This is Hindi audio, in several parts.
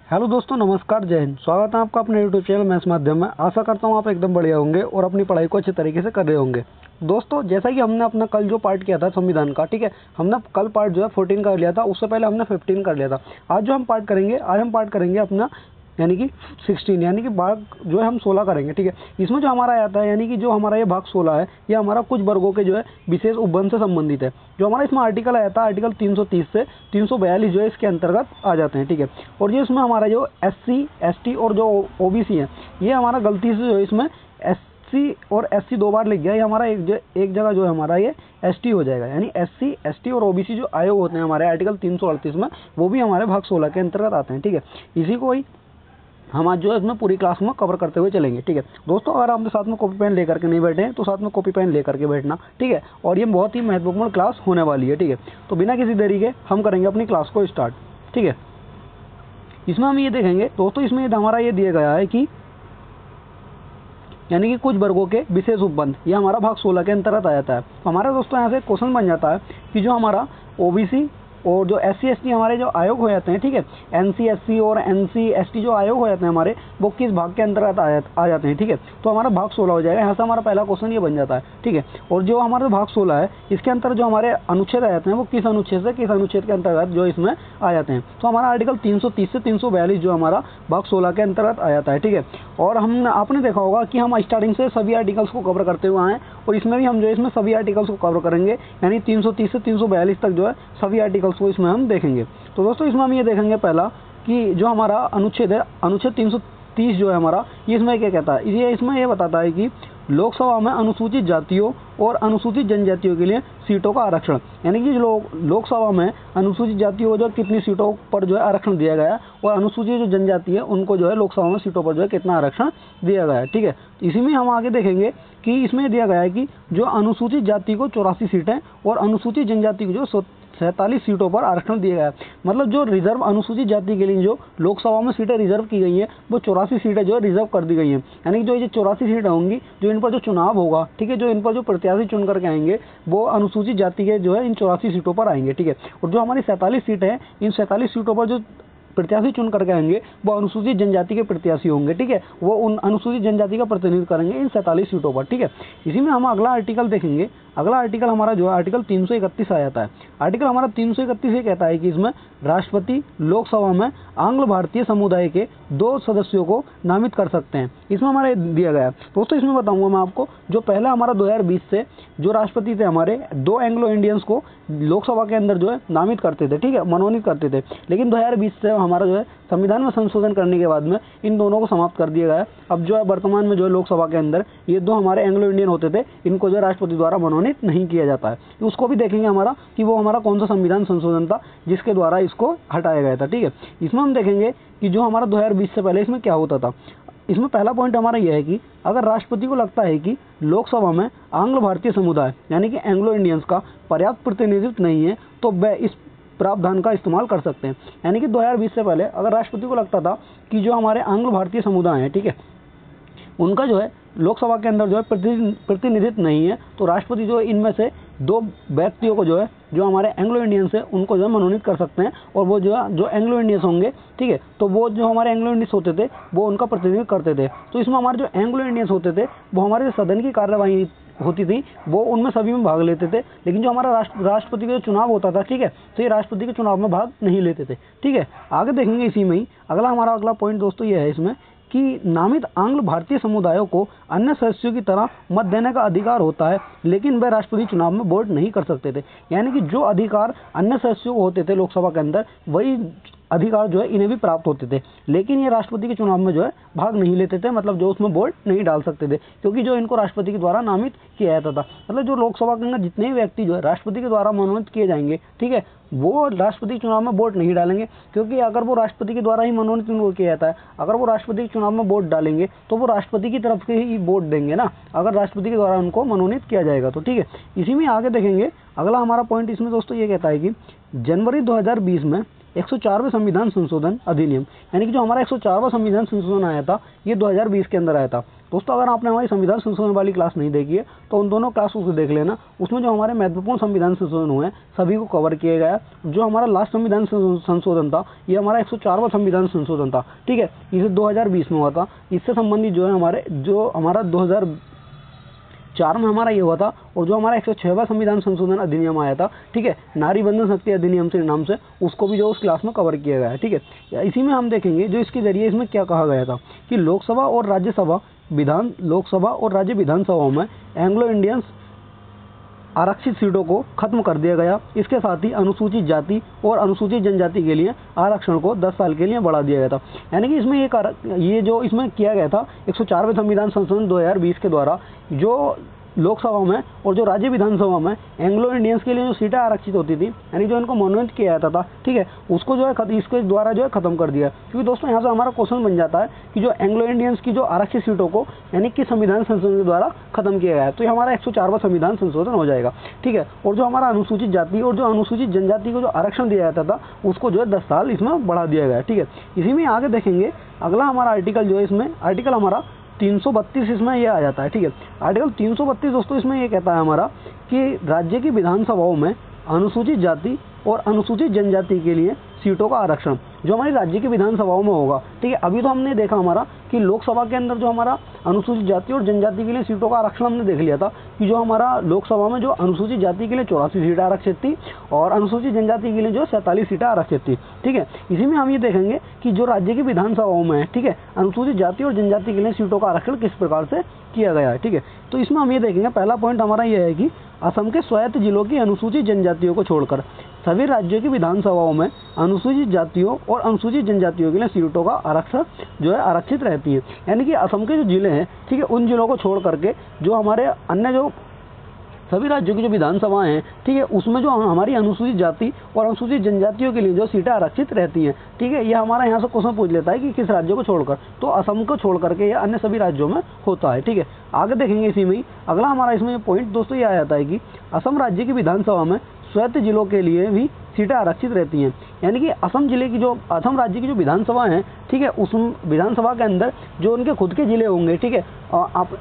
हेलो दोस्तों, नमस्कार, जय हिंद। स्वागत है आपका अपने यूट्यूब चैनल मैथ्स माध्यम में। आशा करता हूँ आप एकदम बढ़िया होंगे और अपनी पढ़ाई को अच्छे तरीके से कर रहे होंगे। दोस्तों, जैसा कि हमने अपना कल जो पार्ट किया था संविधान का, ठीक है, हमने कल पार्ट जो है 14 कर लिया था, उससे पहले हमने 15 कर लिया था। आज जो हम पार्ट करेंगे, आज हम पार्ट करेंगे अपना यानी कि 16, यानी कि भाग जो है हम 16 करेंगे, ठीक है। इसमें जो हमारा आता है यानी कि जो हमारा ये भाग 16 है, ये हमारा कुछ वर्गों के जो है विशेष उपबंध से संबंधित है। जो हमारा इसमें आर्टिकल आया था, आर्टिकल 330 से 342 जो है इसके अंतर्गत आ जाते हैं, ठीक है। और जो इसमें हमारा जो SC, ST और जो OBC है, ये हमारा गलती से जो है इसमें SC और SC 2 बार लिख गया। ये हमारा एक जगह जो है हमारा ये ST हो जाएगा, यानी SC, ST और OBC जो आयोग होते हैं हमारे आर्टिकल 338 में, वो भी हमारे भाग 16 के अंतर्गत आते हैं, ठीक है। इसी को ही हम आज जो है इसमें पूरी क्लास में कवर करते हुए चलेंगे, ठीक है। दोस्तों, अगर आप साथ में कॉपी पेन लेकर के नहीं बैठे हैं तो साथ में कॉपी पेन लेकर के बैठना, ठीक है। और ये बहुत ही महत्वपूर्ण क्लास होने वाली है, ठीक है। तो बिना किसी देरी के हम करेंगे अपनी क्लास को स्टार्ट, ठीक है। इसमें हम ये देखेंगे दोस्तों, इसमें हमारा ये दिया गया है कि यानी कि कुछ वर्गों के विशेष उपबंध, ये हमारा भाग 16 के अंतर्गत आ जाता है। तो हमारा दोस्तों यहाँ से क्वेश्चन बन जाता है कि जो हमारा OBC और जो SC ST हमारे जो आयोग हो जाते हैं, ठीक है, NC SC और NC ST जो आयोग हो जाते हैं हमारे, वो किस भाग के अंतर्गत आ जाते हैं, ठीक है। तो हमारा भाग 16 हो जाएगा। यहाँ से हमारा पहला क्वेश्चन ये बन जाता है, ठीक है। और जो हमारा भाग 16 है, इसके अंतर जो हमारे अनुच्छेद आ जाते हैं, वो किस अनुच्छेद से किस अनुच्छेद के अंतर्गत जो इसमें आ जाते हैं। तो हमारा आर्टिकल 330 से 342 जो हमारा भाग 16 के अंतर्गत आ जाता है, ठीक है। और आपने देखा होगा कि हम स्टार्टिंग से सभी आर्टिकल्स को कवर करते हुए आए, और इसमें भी हम जो है इसमें सभी आर्टिकल्स को कवर करेंगे, यानी 330 से 342 तक जो है सभी आर्टिकल्स को इसमें हम देखेंगे। तो दोस्तों, इसमें हम ये देखेंगे पहला कि जो हमारा अनुच्छेद है, अनुच्छेद 330 जो है हमारा, इसमें क्या कहता है, ये इसमें ये बताता है कि लोकसभा में अनुसूचित जातियों और अनुसूचित जनजातियों के लिए सीटों का आरक्षण, यानी कि लोकसभा में अनुसूचित जातियों को जो कितनी सीटों पर जो है आरक्षण दिया गया है, और अनुसूचित जो जनजाति है उनको जो है लोकसभा में सीटों पर जो है कितना आरक्षण दिया गया है, ठीक है। इसी में हम आगे देखेंगे कि इसमें दिया गया है कि जो अनुसूचित जाति को 84 सीटें और अनुसूचित जनजाति को जो 47 सीटों पर आरक्षण दिया गया है। मतलब जो रिजर्व अनुसूचित जाति के लिए जो लोकसभा में सीटें रिजर्व की गई हैं, वो 84 सीटें जो है रिजर्व कर दी गई हैं। यानी कि जो ये 84 सीटें होंगी, जो इन पर जो चुनाव होगा, ठीक है, जो इन पर जो प्रत्याशी चुन करके आएंगे, वो अनुसूचित जाति के जो है इन 84 सीटों पर आएंगे, ठीक है। और जो हमारी 47 सीटें हैं, इन 47 सीटों पर जो प्रत्याशी चुन करके आएंगे, वो अनुसूचित जनजाति के प्रत्याशी होंगे, ठीक है। वो उन अनुसूचित जनजाति का प्रतिनिधित्व करेंगे इन 47 सीटों पर, ठीक है। इसी में हम अगला आर्टिकल देखेंगे। अगला आर्टिकल हमारा जो है आर्टिकल 331 आ जाता है। आर्टिकल हमारा 331 ये कहता है कि इसमें राष्ट्रपति लोकसभा में आंग्ल भारतीय समुदाय के 2 सदस्यों को नामित कर सकते हैं। इसमें हमारे दिया गया है दोस्तों, इसमें बताऊंगा मैं आपको, जो पहला हमारा 2020 से जो राष्ट्रपति थे हमारे, 2 एंग्लो इंडियंस को लोकसभा के अंदर जो है नामित करते थे, ठीक है, मनोनीत करते थे। लेकिन 2020 से हमारा जो है संविधान में संशोधन करने के बाद में इन दोनों को समाप्त कर दिया गया। अब जो है वर्तमान में जो है लोकसभा के अंदर ये 2 हमारे एंग्लो इंडियन होते थे, इनको जो राष्ट्रपति द्वारा मनोनीत नहीं किया जाता है। उसको भी देखेंगे हमारा कि वो हमारा कौन सा संविधान संशोधन था जिसके द्वारा इसको हटाया गया था, ठीक है। इसमें हम देखेंगे कि जो हमारा 2020 से पहले इसमें क्या होता था। इसमें पहला पॉइंट हमारा यह है कि अगर राष्ट्रपति को लगता है कि लोकसभा में आंग्ल भारतीय समुदाय यानी कि एंग्लो इंडियंस का पर्याप्त प्रतिनिधित्व नहीं है, तो वह इस प्रावधान का इस्तेमाल कर सकते हैं। यानी कि 2020 से पहले अगर राष्ट्रपति को लगता था कि जो हमारे आंग्ल भारतीय समुदाय हैं, ठीक है, उनका जो है लोकसभा के अंदर जो है प्रतिनिधित्व नहीं है, तो राष्ट्रपति जो है इनमें से 2 व्यक्तियों को जो है जो हमारे एंग्लो इंडियंस है उनको जो है मनोनीत कर सकते हैं, और वो जो है जो एंग्लो इंडियंस होंगे, ठीक है, तो वो जो हमारे एंग्लो इंडियंस होते थे वो उनका प्रतिनिधित्व करते थे। तो इसमें हमारे जो एंग्लो इंडियंस होते थे वो हमारे जो सदन की कार्यवाही होती थी वो उनमें सभी में भाग लेते थे। लेकिन जो हमारा राष्ट्रपति का जो चुनाव होता था, ठीक है, तो ये राष्ट्रपति के चुनाव में भाग नहीं लेते थे, ठीक है। आगे देखेंगे इसी में ही हमारा अगला पॉइंट दोस्तों ये है इसमें कि नामित आंग्ल भारतीय समुदायों को अन्य सदस्यों की तरह मत देने का अधिकार होता है, लेकिन वे राष्ट्रपति चुनाव में वोट नहीं कर सकते थे। यानी कि जो अधिकार अन्य सदस्यों को होते थे लोकसभा के अंदर, वही अधिकार जो है इन्हें भी प्राप्त होते थे, लेकिन ये राष्ट्रपति के चुनाव में जो है भाग नहीं लेते थे। मतलब जो उसमें वोट नहीं डाल सकते थे, क्योंकि जो इनको राष्ट्रपति के द्वारा नामित किया जाता था। मतलब जो लोकसभा के अंदर जितने भी व्यक्ति जो है राष्ट्रपति के द्वारा मनोनीत किए जाएंगे, ठीक है, वो राष्ट्रपति चुनाव में वोट नहीं डालेंगे, क्योंकि अगर वो राष्ट्रपति के द्वारा ही मनोनीत किया जाता है, अगर वो राष्ट्रपति के चुनाव में वोट डालेंगे तो वो राष्ट्रपति की तरफ से ही वोट देंगे ना, अगर राष्ट्रपति के द्वारा उनको मनोनीत किया जाएगा तो, ठीक है। इसी में आगे देखेंगे अगला हमारा पॉइंट इसमें दोस्तों ये कहता है कि जनवरी 2020 में 104वें संविधान संशोधन अधिनियम, यानी कि जो हमारा 104वां संविधान संशोधन आया था, ये 2020 के अंदर आया था। दोस्तों अगर आपने हमारी संविधान संशोधन वाली क्लास नहीं देखी है तो उन दोनों क्लास को देख लेना, उसमें जो हमारे महत्वपूर्ण संविधान संशोधन हुए हैं सभी को कवर किया गया। जो हमारा लास्ट संविधान संशोधन था ये हमारा 104वां संविधान संशोधन था, ठीक है, इसे 2020 में हुआ था। इससे संबंधित जो है जो हमारा 2004 में हमारा ये हुआ था, और जो हमारा 106वां संविधान संशोधन अधिनियम आया था, ठीक है, नारी बंधन शक्ति अधिनियम से नाम से, उसको भी जो उस क्लास में कवर किया गया है, ठीक है। इसी में हम देखेंगे जो इसके जरिए इसमें क्या कहा गया था कि लोकसभा और राज्य विधानसभाओं में एंग्लो इंडियंस आरक्षित सीटों को खत्म कर दिया गया। इसके साथ ही अनुसूचित जाति और अनुसूचित जनजाति के लिए आरक्षण को 10 साल के लिए बढ़ा दिया गया था। यानी कि इसमें ये जो इसमें किया गया था 104वें संविधान संशोधन 2020 के द्वारा, जो लोकसभा में और जो राज्य विधानसभा में एंग्लो इंडियंस के लिए जो सीटें आरक्षित होती थी, यानी जो इनको मनोनीत किया जाता था, ठीक है, उसको जो है इसके द्वारा जो है खत्म कर दिया। क्योंकि दोस्तों यहाँ से हमारा क्वेश्चन बन जाता है कि जो एंग्लो इंडियंस की जो आरक्षित सीटों को यानी कि संविधान संशोधन के द्वारा खत्म किया गया है, तो ये हमारा 104वां संविधान संशोधन हो जाएगा, ठीक है। और जो हमारा अनुसूचित जाति और जो अनुसूचित जनजाति को जो आरक्षण दिया जाता था उसको जो है 10 साल इसमें बढ़ा दिया गया है, ठीक है। इसी में आगे देखेंगे अगला हमारा आर्टिकल जो है, इसमें आर्टिकल हमारा 332 इसमें ये आ जाता है, ठीक है। आर्टिकल 332 दोस्तों इसमें ये कहता है हमारा कि राज्य की विधानसभाओं में अनुसूचित जाति और अनुसूचित जनजाति के लिए सीटों का आरक्षण जो हमारी राज्य की विधानसभाओं में होगा, ठीक है। अभी तो हमने देखा हमारा कि लोकसभा के अंदर जो हमारा अनुसूचित जाति और जनजाति के लिए सीटों का आरक्षण हमने देख लिया था कि जो हमारा लोकसभा में जो अनुसूचित जाति के लिए 84 सीटें आरक्षित थी और अनुसूचित जनजाति के लिए जो 47 सीटें आरक्षित थी, ठीक है। इसी में हम ये देखेंगे कि जो राज्य की विधानसभाओं में है, ठीक है, अनुसूचित जाति और जनजाति के लिए सीटों का आरक्षण किस प्रकार से किया गया है, ठीक है। तो इसमें हम ये देखेंगे, पहला पॉइंट हमारा ये है कि असम के स्वायत्त जिलों की अनुसूचित जनजातियों को छोड़कर सभी राज्यों की विधानसभाओं में अनुसूचित जातियों और अनुसूचित जनजातियों के लिए सीटों का आरक्षण जो है आरक्षित रहती है। यानी कि असम के जो जिले हैं, ठीक है, उन जिलों को छोड़ करके जो हमारे अन्य जो सभी राज्यों की जो विधानसभाएं हैं, ठीक है, उसमें जो हमारी अनुसूचित जाति और अनुसूचित जनजातियों के लिए जो सीटें आरक्षित रहती हैं, ठीक है, ये हमारा यहाँ से क्वेश्चन पूछ लेता है कि किस राज्य को छोड़कर, तो असम को छोड़ करके या अन्य सभी राज्यों में होता है, ठीक है। आगे देखेंगे इसी में ही अगला हमारा इसमें पॉइंट दोस्तों ये आ जाता है कि असम राज्य की विधानसभा में स्वायत्त जिलों के लिए भी सीटें आरक्षित रहती हैं। यानी कि असम राज्य की जो विधानसभा है, ठीक है, उस विधानसभा के अंदर जो उनके खुद के जिले होंगे, ठीक है,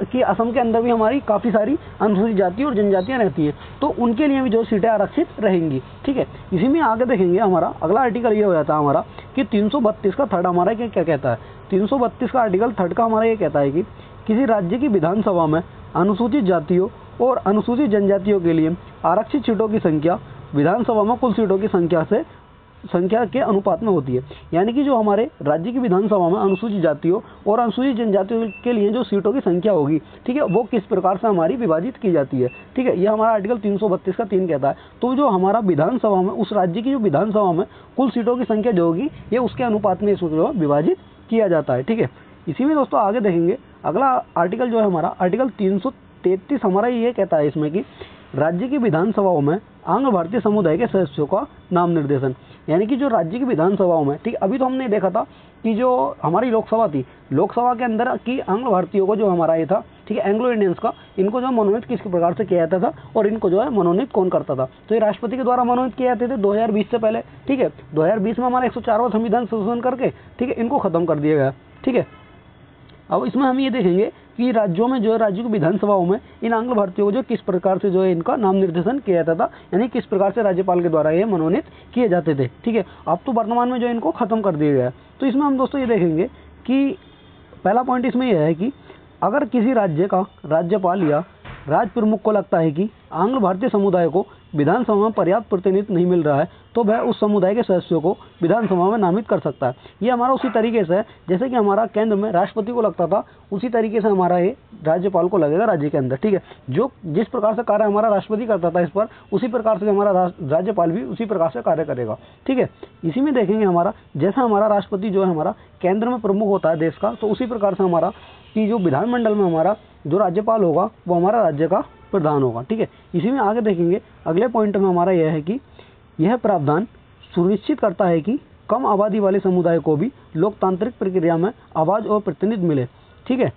कि असम के अंदर भी हमारी काफ़ी सारी अनुसूचित जाति और जनजातियां रहती हैं, तो उनके लिए भी जो सीटें आरक्षित रहेंगी, ठीक है। इसी में आगे देखेंगे हमारा अगला आर्टिकल ये हो जाता है हमारा कि 332 का थर्ड हमारा क्या कहता है। 332 का आर्टिकल थर्ड का हमारा ये कहता है कि किसी राज्य की विधानसभा में अनुसूचित जातियों और अनुसूचित जनजातियों के लिए आरक्षित सीटों की संख्या विधानसभा में कुल सीटों की संख्या के अनुपात में होती है। यानी कि जो हमारे राज्य की विधानसभा में अनुसूचित जातियों और अनुसूचित जनजातियों के लिए जो सीटों की संख्या होगी, ठीक है, वो किस प्रकार से हमारी विभाजित की जाती है, ठीक है, यह हमारा आर्टिकल 332 का 3 कहता है। तो जो हमारा विधानसभा में उस राज्य की जो विधानसभा में कुल सीटों की संख्या जो होगी ये उसके अनुपात में इसको जो विभाजित किया जाता है, ठीक है। इसी में दोस्तों आगे देखेंगे अगला आर्टिकल जो है हमारा आर्टिकल 333 हमारा ये कहता है इसमें कि राज्य की विधानसभाओं में आंग्ल भारतीय समुदाय के सदस्यों का नाम निर्देशन। यानी कि जो राज्य की विधानसभाओं में, ठीक, अभी तो हमने देखा था कि जो हमारी लोकसभा थी, लोकसभा के अंदर की आंग्ल भारतीयों को जो हमारा ये था, ठीक है, एंग्लो इंडियंस का, इनको जो मनोनीत किस प्रकार से किया जाता था और इनको जो है मनोनीत कौन करता था, तो ये राष्ट्रपति के द्वारा मनोनीत किए जाते थे 2020 से पहले, ठीक है। 2020 में हमारा 104वां संविधान संशोधन करके, ठीक है, इनको खत्म कर दिया गया, ठीक है। अब इसमें हम ये देखेंगे कि राज्यों में जो है राज्यों की विधानसभाओं में इन आंग्ल भारतीयों को जो किस प्रकार से जो है इनका नाम निर्देशन किया जाता था, यानी किस प्रकार से राज्यपाल के द्वारा ये मनोनीत किए जाते थे, ठीक है। अब तो वर्तमान में जो इनको खत्म कर दिया गया है। तो इसमें हम दोस्तों ये देखेंगे कि पहला पॉइंट इसमें यह है कि अगर किसी राज्य का राज्यपाल या राज्य प्रमुख को लगता है कि आंग्ल भारतीय समुदाय को विधानसभा में पर्याप्त प्रतिनिधित्व नहीं मिल रहा है तो वह उस समुदाय के सदस्यों को विधानसभा में नामित कर सकता है। ये हमारा उसी तरीके से है जैसे कि हमारा केंद्र में राष्ट्रपति को लगता था, उसी तरीके से हमारा ये राज्यपाल को लगेगा राज्य के अंदर, ठीक है। जो जिस प्रकार से कार्य हमारा राष्ट्रपति करता था इस पर, उसी प्रकार से हमारा राज्यपाल भी उसी प्रकार से कार्य करेगा, ठीक है। इसी में देखेंगे हमारा जैसा हमारा राष्ट्रपति जो है हमारा केंद्र में प्रमुख होता है देश का, तो उसी प्रकार से हमारा कि जो विधानमंडल में हमारा जो राज्यपाल होगा वो हमारा राज्य का प्रधान होगा, ठीक है। इसी में आगे देखेंगे अगले पॉइंट में हमारा यह है कि यह प्रावधान सुनिश्चित करता है कि कम आबादी वाले समुदाय को भी लोकतांत्रिक प्रक्रिया में आवाज़ और प्रतिनिधित्व मिले, ठीक है।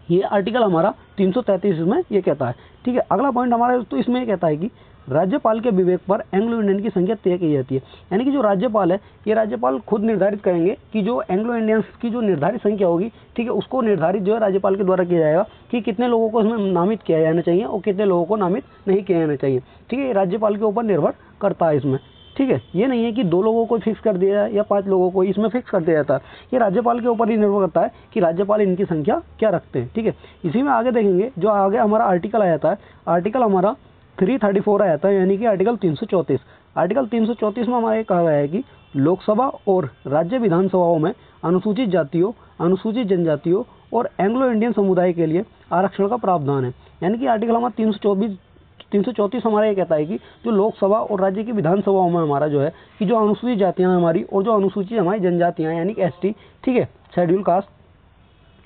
ये आर्टिकल हमारा 333 में ये कहता है, ठीक है। अगला पॉइंट हमारा तो इसमें ये कहता है कि राज्यपाल के विवेक पर एंग्लो इंडियन की संख्या तय की जाती है। यानी कि जो राज्यपाल है, ये राज्यपाल खुद निर्धारित करेंगे कि जो एंग्लो इंडियंस की जो निर्धारित संख्या होगी, ठीक है, उसको निर्धारित जो है राज्यपाल के द्वारा किया जाएगा कि कितने लोगों को इसमें नामित किया जाना चाहिए और कितने लोगों को नामित नहीं किया जाना चाहिए। ठीक है, ये राज्यपाल के ऊपर निर्भर करता है इसमें। ठीक है, ये नहीं है कि 2 लोगों को फिक्स कर दिया जाए या 5 लोगों को इसमें फिक्स कर दिया जाता है। ये राज्यपाल के ऊपर ही निर्भर करता है कि राज्यपाल इनकी संख्या क्या रखते हैं। ठीक है, इसी में आगे देखेंगे, जो आगे हमारा आर्टिकल आ जाता है, आर्टिकल हमारा 334 आ जाता है, यानी कि आर्टिकल 334। आर्टिकल 334 में हमारा ये कहा गया है कि लोकसभा और राज्य विधानसभाओं में अनुसूचित जातियों, अनुसूचित जनजातियों और एंग्लो इंडियन समुदाय के लिए आरक्षण का प्रावधान है। यानी कि आर्टिकल हमारा 334 हमारा ये कहता है कि जो लोकसभा और राज्य की विधानसभाओं में हमारा जो है कि जो अनुसूचित जातियां हमारी और जो अनुसूचित हमारी जनजातियां यानी कि एसटी, ठीक है, शेड्यूल कास्ट,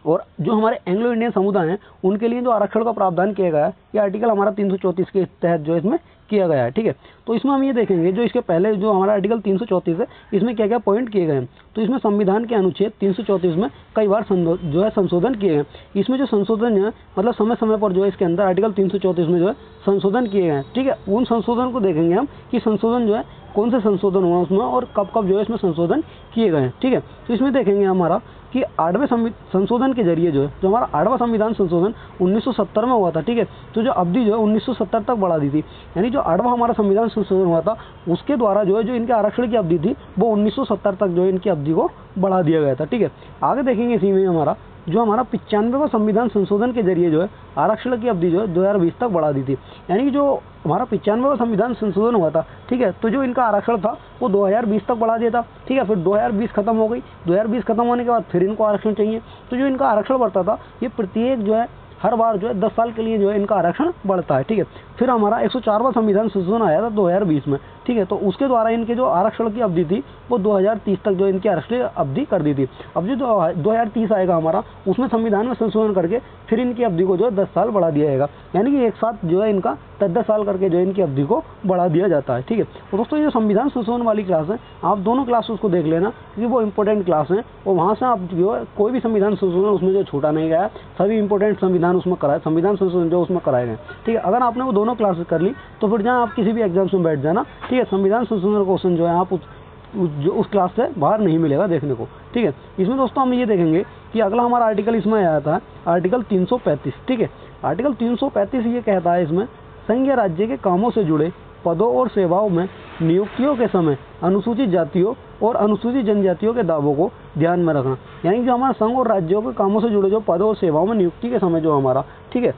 और जो हमारे एंग्लो इंडियन समुदाय हैं उनके लिए जो आरक्षण का प्रावधान किया गया है, ये आर्टिकल हमारा 334 के तहत जो इसमें किया गया है। ठीक है, तो इसमें हम ये देखेंगे, जो इसके पहले जो हमारा आर्टिकल 334 है, इसमें क्या क्या पॉइंट किए गए हैं। तो इसमें संविधान के अनुच्छेद 334 में कई बार जो है संशोधन किए गए। इसमें जो संशोधन है, मतलब समय समय पर जो है इसके अंदर आर्टिकल 334 में जो है संशोधन किए गए हैं। ठीक है, उन संशोधन को देखेंगे हम कि संशोधन जो है कौन से संशोधन हुआ उसमें और कब कब जो है इसमें संशोधन किए गए हैं। ठीक है, तो इसमें देखेंगे हमारा कि 8वें संशोधन के जरिए जो है, जो हमारा 8वां संविधान संशोधन 1970 में हुआ था। ठीक है, तो जो अवधि जो है 1970 तक बढ़ा दी थी। यानी जो 8वां हमारा संविधान संशोधन हुआ था, उसके द्वारा जो है जो इनके आरक्षण की अवधि थी वो 1970 तक जो है इनकी अवधि को बढ़ा दिया गया था। ठीक है, आगे देखेंगे इसी में हमारा जो हमारा 95वां संविधान संशोधन के जरिए जो है आरक्षण की अवधि जो है 2020 तक बढ़ा दी थी। यानी कि जो हमारा 95वां संविधान संशोधन हुआ था, ठीक है, तो जो इनका आरक्षण था वो 2020 तक बढ़ा दिया था। ठीक है, फिर 2020 खत्म हो गई, 2020 खत्म होने के बाद फिर इनको आरक्षण चाहिए। तो जो इनका आरक्षण बढ़ता था, ये प्रत्येक जो है हर बार जो है 10 साल के लिए जो है इनका आरक्षण बढ़ता है। ठीक है, फिर हमारा 104वां संविधान संशोधन आया था 2020 में। ठीक है, तो उसके द्वारा इनके जो आरक्षण की अवधि थी वो 2030 तक जो इनकी आरक्षण अवधि कर दी थी। अब जो 2030 आएगा हमारा, उसमें संविधान में संशोधन करके फिर इनकी अवधि को जो है 10 साल बढ़ा दिया जाएगा। यानी कि एक साथ जो है इनका 10 साल करके जो इनकी अवधि को बढ़ा दिया जाता है। ठीक है, तो दोस्तों ये जो संविधान संशोधन वाली क्लास है, आप दोनों क्लास उसको देख लेना क्योंकि वो इंपॉर्टेंट क्लास है और वहाँ से आप जो है कोई भी संविधान संशोधन उसमें जो छूटा नहीं गया, सभी इंपॉर्टेंट संविधान उसमें कराए, संविधान संशोधन जो उसमें कराए गए। ठीक है, अगर आपने वो दोनों क्लासेस कर ली तो फिर जहाँ आप किसी भी एग्जाम्स में बैठ जाना, ठीक है, संविधान संशोधन क्वेश्चन जो है आप उस क्लास से बाहर नहीं मिलेगा देखने को। ठीक है, इसमें दोस्तों हम ये देखेंगे कि अगला हमारा आर्टिकल इसमें आया था आर्टिकल 335। ठीक है, आर्टिकल 335 ये कहता है इसमें संघ या राज्य के कामों से जुड़े पदों और सेवाओं में नियुक्तियों के समय अनुसूचित जातियों और अनुसूचित जनजातियों के दावों को ध्यान में रखना। यानी कि हमारा संघ और राज्यों के कामों से जुड़े जो पदों और सेवाओं में नियुक्ति के समय जो हमारा, ठीक है,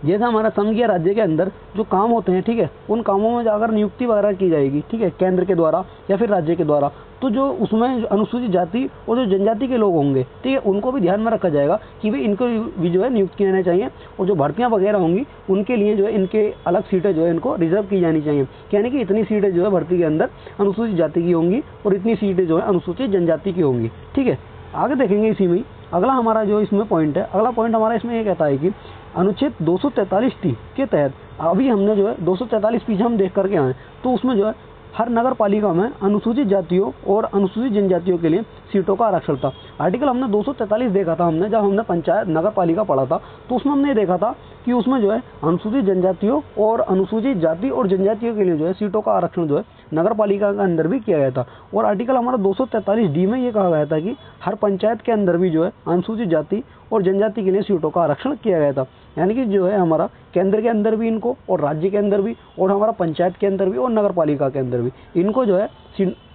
जैसे हमारा संघ या राज्य के अंदर जो काम होते हैं, ठीक है, उन कामों में अगर नियुक्ति वगैरह की जाएगी, ठीक है, केंद्र के द्वारा या फिर राज्य के द्वारा, तो जो उसमें अनुसूचित जाति और जो जनजाति के लोग होंगे, ठीक है, उनको भी ध्यान में रखा जाएगा कि भाई इनको भी जो है नियुक्त किया जाना चाहिए। और जो भर्तियां वगैरह होंगी उनके लिए जो है इनके अलग सीटें जो है इनको रिजर्व की जानी चाहिए। यानी कि इतनी सीटें जो है भर्ती के अंदर अनुसूचित जाति की होंगी और इतनी सीटें जो है अनुसूचित जनजाति की होंगी। ठीक है, आगे देखेंगे इसी में अगला हमारा जो इसमें पॉइंट है, अगला पॉइंट हमारा इसमें ये कहता है कि अनुच्छेद 243 के तहत अभी हमने जो है 243 पीछे हम देख करके आए, तो उसमें जो है हर नगर पालिका में अनुसूचित जातियों और अनुसूचित जनजातियों के लिए सीटों का आरक्षण था। आर्टिकल हमने 243 देखा था हमने जब हमने पंचायत नगर पालिका पढ़ा था, तो उसमें हमने देखा था कि उसमें जो है अनुसूचित जनजातियों और अनुसूचित जाति और जनजातियों के लिए जो है सीटों का आरक्षण जो है नगर पालिका के अंदर भी किया गया था। और आर्टिकल हमारा 243D में ये कहा गया था कि हर पंचायत के अंदर भी जो है अनुसूचित जाति और जनजाति के लिए सीटों का आरक्षण किया गया था। यानी कि जो है हमारा केंद्र के अंदर भी इनको और राज्य के अंदर भी और हमारा पंचायत के अंदर भी और नगर पालिका के अंदर भी इनको जो है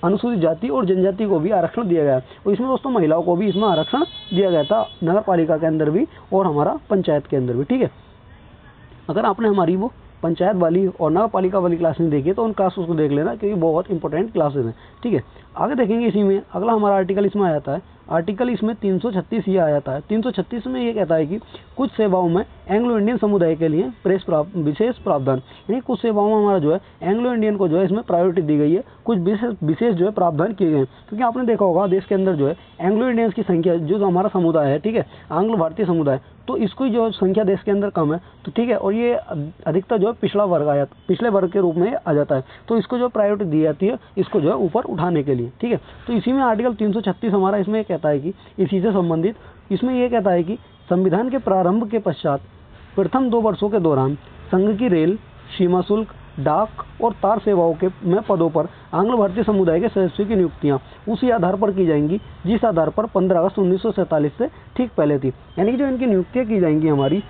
अनुसूचित जाति और जनजाति को भी आरक्षण दिया गया है। और इसमें दोस्तों महिलाओं को भी इसमें आरक्षण दिया गया था नगर पालिका के अंदर भी और हमारा पंचायत के अंदर भी। ठीक है, अगर आपने हमारी वो पंचायत वाली और नगर पालिका वाली क्लास नहीं देखी तो उन क्लासेस को देख लेना क्योंकि बहुत इंपॉर्टेंट क्लासेस हैं। ठीक है, आगे देखेंगे इसी में अगला हमारा आर्टिकल इसमें आ जाता है, आर्टिकल इसमें 336 ये आ जाता है। 336 में ये कहता है कि कुछ सेवाओं में एंग्लो इंडियन समुदाय के लिए विशेष प्रावधान, यानी कुछ सेवाओं में हमारा जो है एंग्लो इंडियन को जो है इसमें प्रायोरिटी दी गई है, कुछ विशेष जो है प्रावधान किए गए हैं। क्योंकि आपने देखा होगा देश के अंदर जो है एंग्लो इंडियंस की संख्या जो हमारा समुदाय है, ठीक है, आंग्ल भारतीय समुदाय, तो इसकी जो संख्या देश के अंदर कम है, तो ठीक है, और ये अधिकतर जो है पिछले वर्ग के रूप में आ जाता है, तो इसको जो प्रायोरिटी दी जाती है इसको जो है ऊपर उठाने के लिए। ठीक है, तो इसी में आर्टिकल 336 हमारा इसमें कहता है कि इसी से संबंधित इसमें यह कहता है कि संविधान के प्रारंभ के पश्चात प्रथम 2 वर्षों के दौरान संघ की रेल, सीमा शुल्क, डाक और तार सेवाओं के में पदों पर आंग्ल भारतीय समुदाय के सदस्यों की नियुक्तियां उसी आधार पर की जाएंगी जिस आधार पर 15 अगस्त 1947 से ठीक पहले थी। यानी कि जो इनकी नियुक्तियां की जाएंगी हमारी,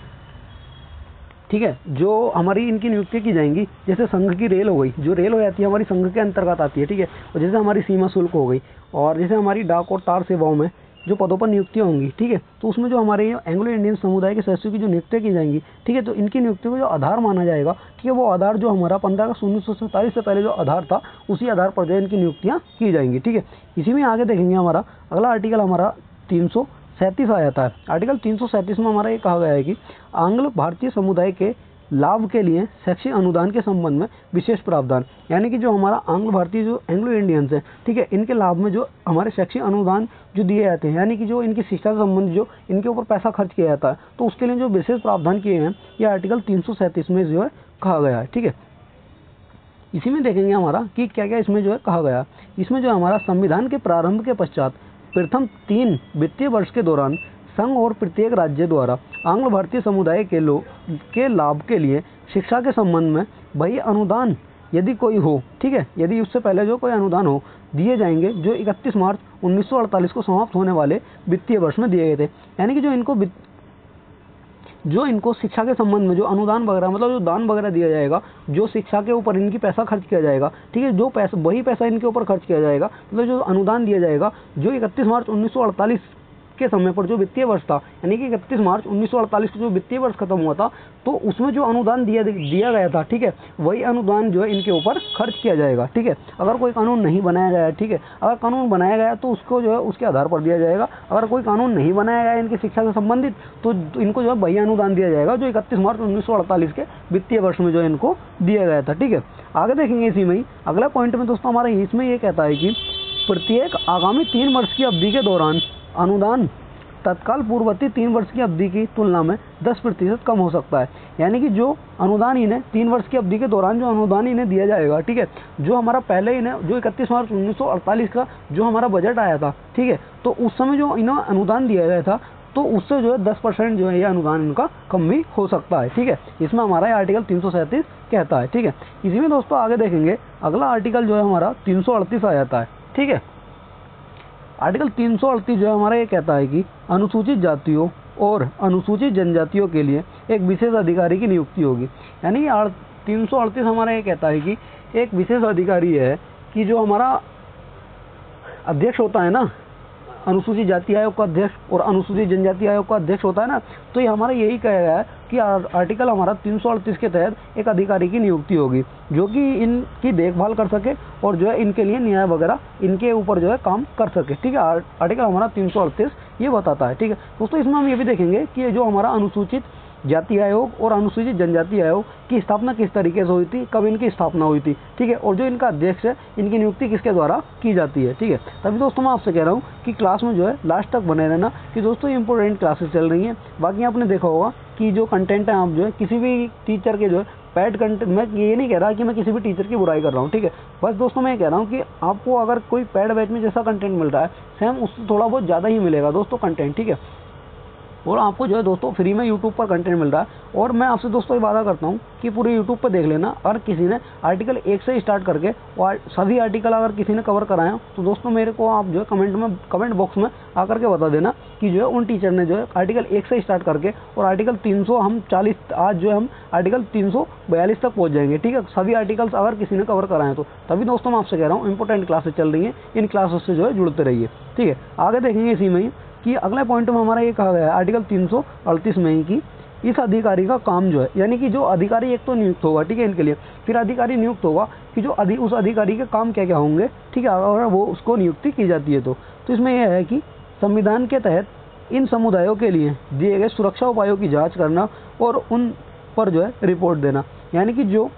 ठीक है, जो हमारी इनकी नियुक्ति की जाएंगी, जैसे संघ की रेल हो गई, जो रेल हो जाती है हमारी संघ के अंतर्गत आती है, ठीक है, और जैसे हमारी सीमा शुल्क हो गई, और जैसे हमारी डाक और तार सेवाओं में जो पदों पर नियुक्तियां होंगी, ठीक है, तो उसमें जो हमारे एंग्लो इंडियन समुदाय के सदस्यों की जो नियुक्तियां की जाएंगी, ठीक है, तो इनकी नियुक्ति को जो आधार माना जाएगा, ठीक है, वो आधार जो हमारा 15 अगस्त 1947 से पहले जो आधार था उसी आधार पर जो इनकी नियुक्तियां की जाएंगी, ठीक है। इसी में आगे देखेंगे हमारा अगला आर्टिकल हमारा 337 आ जाता है। आर्टिकल 337 में हमारा ये कहा गया है कि आंग्ल भारतीय समुदाय के लाभ के लिए शैक्षिक अनुदान के संबंध में विशेष प्रावधान, यानी कि जो हमारा आंग्ल भारतीय जो एंग्लो इंडियंस है, ठीक है, इनके लाभ में जो हमारे शैक्षिक अनुदान जो दिए जाते हैं, यानी कि जो इनकी शिक्षा से संबंधित जो इनके ऊपर पैसा खर्च किया जाता है, तो उसके लिए जो विशेष प्रावधान किए हैं ये आर्टिकल 337 में जो है कहा गया है, ठीक है। इसी में देखेंगे हमारा कि क्या क्या इसमें जो है कहा गया। इसमें जो हमारा संविधान के प्रारंभ के पश्चात प्रथम 3 वित्तीय वर्ष के दौरान संघ और प्रत्येक राज्य द्वारा आंग्ल भारतीय समुदाय के लोग के लाभ के लिए शिक्षा के संबंध में वही अनुदान यदि कोई हो, ठीक है, यदि उससे पहले जो कोई अनुदान हो, दिए जाएंगे जो 31 मार्च 1948 को समाप्त होने वाले वित्तीय वर्ष में दिए गए थे। यानी कि जो इनको शिक्षा के संबंध में जो अनुदान वगैरह, मतलब जो दान वगैरह दिया जाएगा, जो शिक्षा के ऊपर इनकी पैसा खर्च किया जाएगा, ठीक है, जो पैसा वही पैसा इनके ऊपर खर्च किया जाएगा, मतलब जो अनुदान दिया जाएगा जो 31 मार्च 1948 के समय पर जो वित्तीय वर्ष था, यानी कि 31 मार्च 1948 को जो वित्तीय वर्ष खत्म हुआ था, तो उसमें जो अनुदान दिया गया था, ठीक है, वही अनुदान जो है इनके ऊपर खर्च किया जाएगा, ठीक है। अगर कोई कानून नहीं बनाया गया है, ठीक है, अगर कानून बनाया गया तो उसको जो है उसके आधार पर दिया जाएगा। अगर कोई कानून नहीं बनाया गया इनकी शिक्षा से संबंधित, तो इनको जो है वही अनुदान दिया जाएगा जो 31 मार्च 1948 के वित्तीय वर्ष में जो इनको दिया गया था, ठीक है। आगे देखेंगे इसी में ही अगला पॉइंट में दोस्तों हमारा इसमें ये कहता है कि प्रत्येक आगामी 3 वर्ष की अवधि के दौरान अनुदान तत्काल पूर्ववर्ती 3 वर्ष की अवधि की तुलना में 10% कम हो सकता है। यानी कि जो अनुदान इन्हें 3 वर्ष की अवधि के दौरान जो अनुदान इन्हें दिया जाएगा, ठीक है, जो हमारा पहले इन्हें जो 31 मार्च 1948 का जो हमारा बजट आया था, ठीक है, तो उस समय जो इन्हें अनुदान दिया गया था, तो उससे जो है 10% जो है ये अनुदान इनका कम भी हो सकता है, ठीक है। इसमें हमारा आर्टिकल 337 कहता है, ठीक है। इसी में दोस्तों आगे देखेंगे अगला आर्टिकल जो है हमारा 338 आ जाता है, ठीक है। आर्टिकल 338 जो है हमारा ये कहता है कि अनुसूचित जातियों और अनुसूचित जनजातियों के लिए एक विशेष अधिकारी की नियुक्ति होगी। यानी 338 हमारा ये कहता है कि एक विशेष अधिकारी है कि जो हमारा अध्यक्ष होता है ना, अनुसूचित जाति आयोग का अध्यक्ष और अनुसूचित जनजाति आयोग का अध्यक्ष होता है ना, तो ये हमारा यही कहा गया है कि आर्टिकल हमारा 338 के तहत एक अधिकारी की नियुक्ति होगी जो कि इनकी देखभाल कर सके और जो है इनके लिए न्याय वगैरह इनके ऊपर जो है काम कर सके, ठीक है। आर्टिकल हमारा 338 ये बताता है, ठीक है दोस्तों। इसमें हम ये भी देखेंगे कि जो हमारा अनुसूचित जाति आयोग और अनुसूचित जनजाति आयोग की स्थापना किस तरीके से हुई थी, कब इनकी स्थापना हुई थी, ठीक है, और जो इनका अध्यक्ष है इनकी नियुक्ति किसके द्वारा की जाती है, ठीक है। तभी दोस्तों मैं आपसे कह रहा हूँ कि क्लास में जो है लास्ट तक बने रहना, कि दोस्तों ये इंपॉर्टेंट क्लासेस चल रही हैं। बाकी आपने देखा होगा कि जो कंटेंट है आप जो है किसी भी टीचर के जो है पैड कंटेंट, मैं ये नहीं कह रहा कि मैं किसी भी टीचर की बुराई कर रहा हूँ, ठीक है, बस दोस्तों मैं ये कह रहा हूँ कि आपको अगर कोई पैड बैच में जैसा कंटेंट मिल रहा है सेम उससे थोड़ा बहुत ज़्यादा ही मिलेगा दोस्तों कंटेंट, ठीक है। और आपको जो है दोस्तों फ्री में यूट्यूब पर कंटेंट मिल रहा है। और मैं आपसे दोस्तों ये वादा करता हूँ कि पूरे यूट्यूब पर देख लेना, अगर किसी ने आर्टिकल 1 से स्टार्ट करके और सभी आर्टिकल अगर किसी ने कवर कराए हो तो दोस्तों मेरे को आप जो है कमेंट बॉक्स में आकर के बता देना कि जो है उन टीचर ने जो है आर्टिकल 1 से स्टार्ट करके और आर्टिकल 340 आज जो है हम आर्टिकल 342 तक पहुँच जाएंगे, ठीक है, सभी आर्टिकल्स अगर किसी ने कवर कराए तो। तभी दोस्तों मैं आपसे कह रहा हूँ इंपॉर्टेंट क्लासेस चल रही हैं, इन क्लासेस से जो है जुड़ते रहिए, ठीक है। आगे देखेंगे इसी में ही कि अगले पॉइंट में हमारा ये कहा गया है आर्टिकल 338 में ही कि इस अधिकारी का काम जो है, यानी कि जो अधिकारी एक तो नियुक्त होगा, ठीक है, इनके लिए फिर अधिकारी नियुक्त होगा कि जो उस अधिकारी के काम क्या क्या होंगे, ठीक है, और वो उसको नियुक्ति की जाती है। तो इसमें यह है कि संविधान के तहत इन समुदायों के लिए दिए गए सुरक्षा उपायों की जाँच करना और उन पर जो है रिपोर्ट देना। यानी कि जो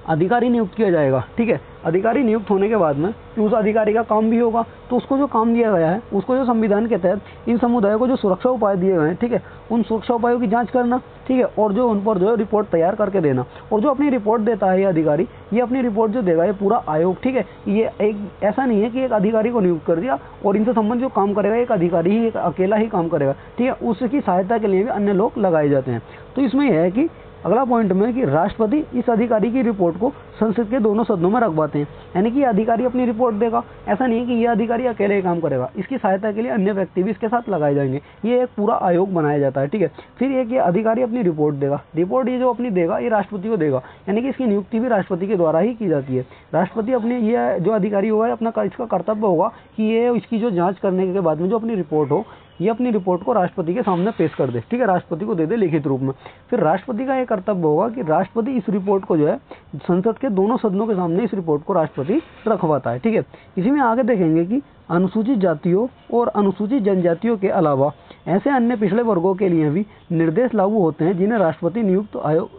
अधिकारी नियुक्त किया जाएगा, ठीक है, अधिकारी नियुक्त होने के बाद में उस अधिकारी का काम भी होगा, तो उसको जो काम दिया गया है उसको जो संविधान के तहत इन समुदायों को जो सुरक्षा उपाय दिए गए हैं, ठीक है, उन सुरक्षा उपायों की जांच करना, ठीक है, और जो उन पर जो है रिपोर्ट तैयार करके देना। और जो अपनी रिपोर्ट देता है ये अधिकारी, ये अपनी रिपोर्ट जो देगा ये पूरा आयोग, ठीक है, ये एक ऐसा नहीं है कि एक अधिकारी को नियुक्त कर दिया और इनसे संबंधित जो काम करेगा एक अधिकारी ही, एक अकेला ही काम करेगा, ठीक है, उसकी सहायता के लिए भी अन्य लोग लगाए जाते हैं। तो इसमें यह है कि अगला पॉइंट में कि राष्ट्रपति इस अधिकारी की रिपोर्ट को संसद के दोनों सदनों में रखवाते हैं। यानी कि अधिकारी अपनी रिपोर्ट देगा, ऐसा नहीं है कि यह अधिकारी अकेले ही काम करेगा, इसकी सहायता के लिए अन्य व्यक्ति भी इसके साथ लगाए जाएंगे। ये एक पूरा आयोग बनाया जाता है, ठीक है। फिर एक ये अधिकारी अपनी रिपोर्ट देगा, रिपोर्ट ये जो अपनी देगा ये राष्ट्रपति को देगा, यानी कि इसकी नियुक्ति भी राष्ट्रपति के द्वारा ही की जाती है। राष्ट्रपति अपने ये जो अधिकारी होगा अपना इसका कर्तव्य होगा कि ये इसकी जो जाँच करने के बाद में जो अपनी रिपोर्ट हो, ये अपनी रिपोर्ट को राष्ट्रपति के सामने पेश कर दे, ठीक है, राष्ट्रपति को दे दे लिखित रूप में। फिर राष्ट्रपति का ये कर्तव्य होगा कि राष्ट्रपति इस रिपोर्ट को जो है संसद के दोनों सदनों के सामने इस रिपोर्ट को राष्ट्रपति रखवाता है, ठीक है। इसी में आगे देखेंगे कि अनुसूचित जातियों और अनुसूचित जनजातियों के अलावा ऐसे अन्य पिछड़े वर्गों के लिए भी निर्देश लागू होते हैं जिन्हें राष्ट्रपति नियुक्त आयोग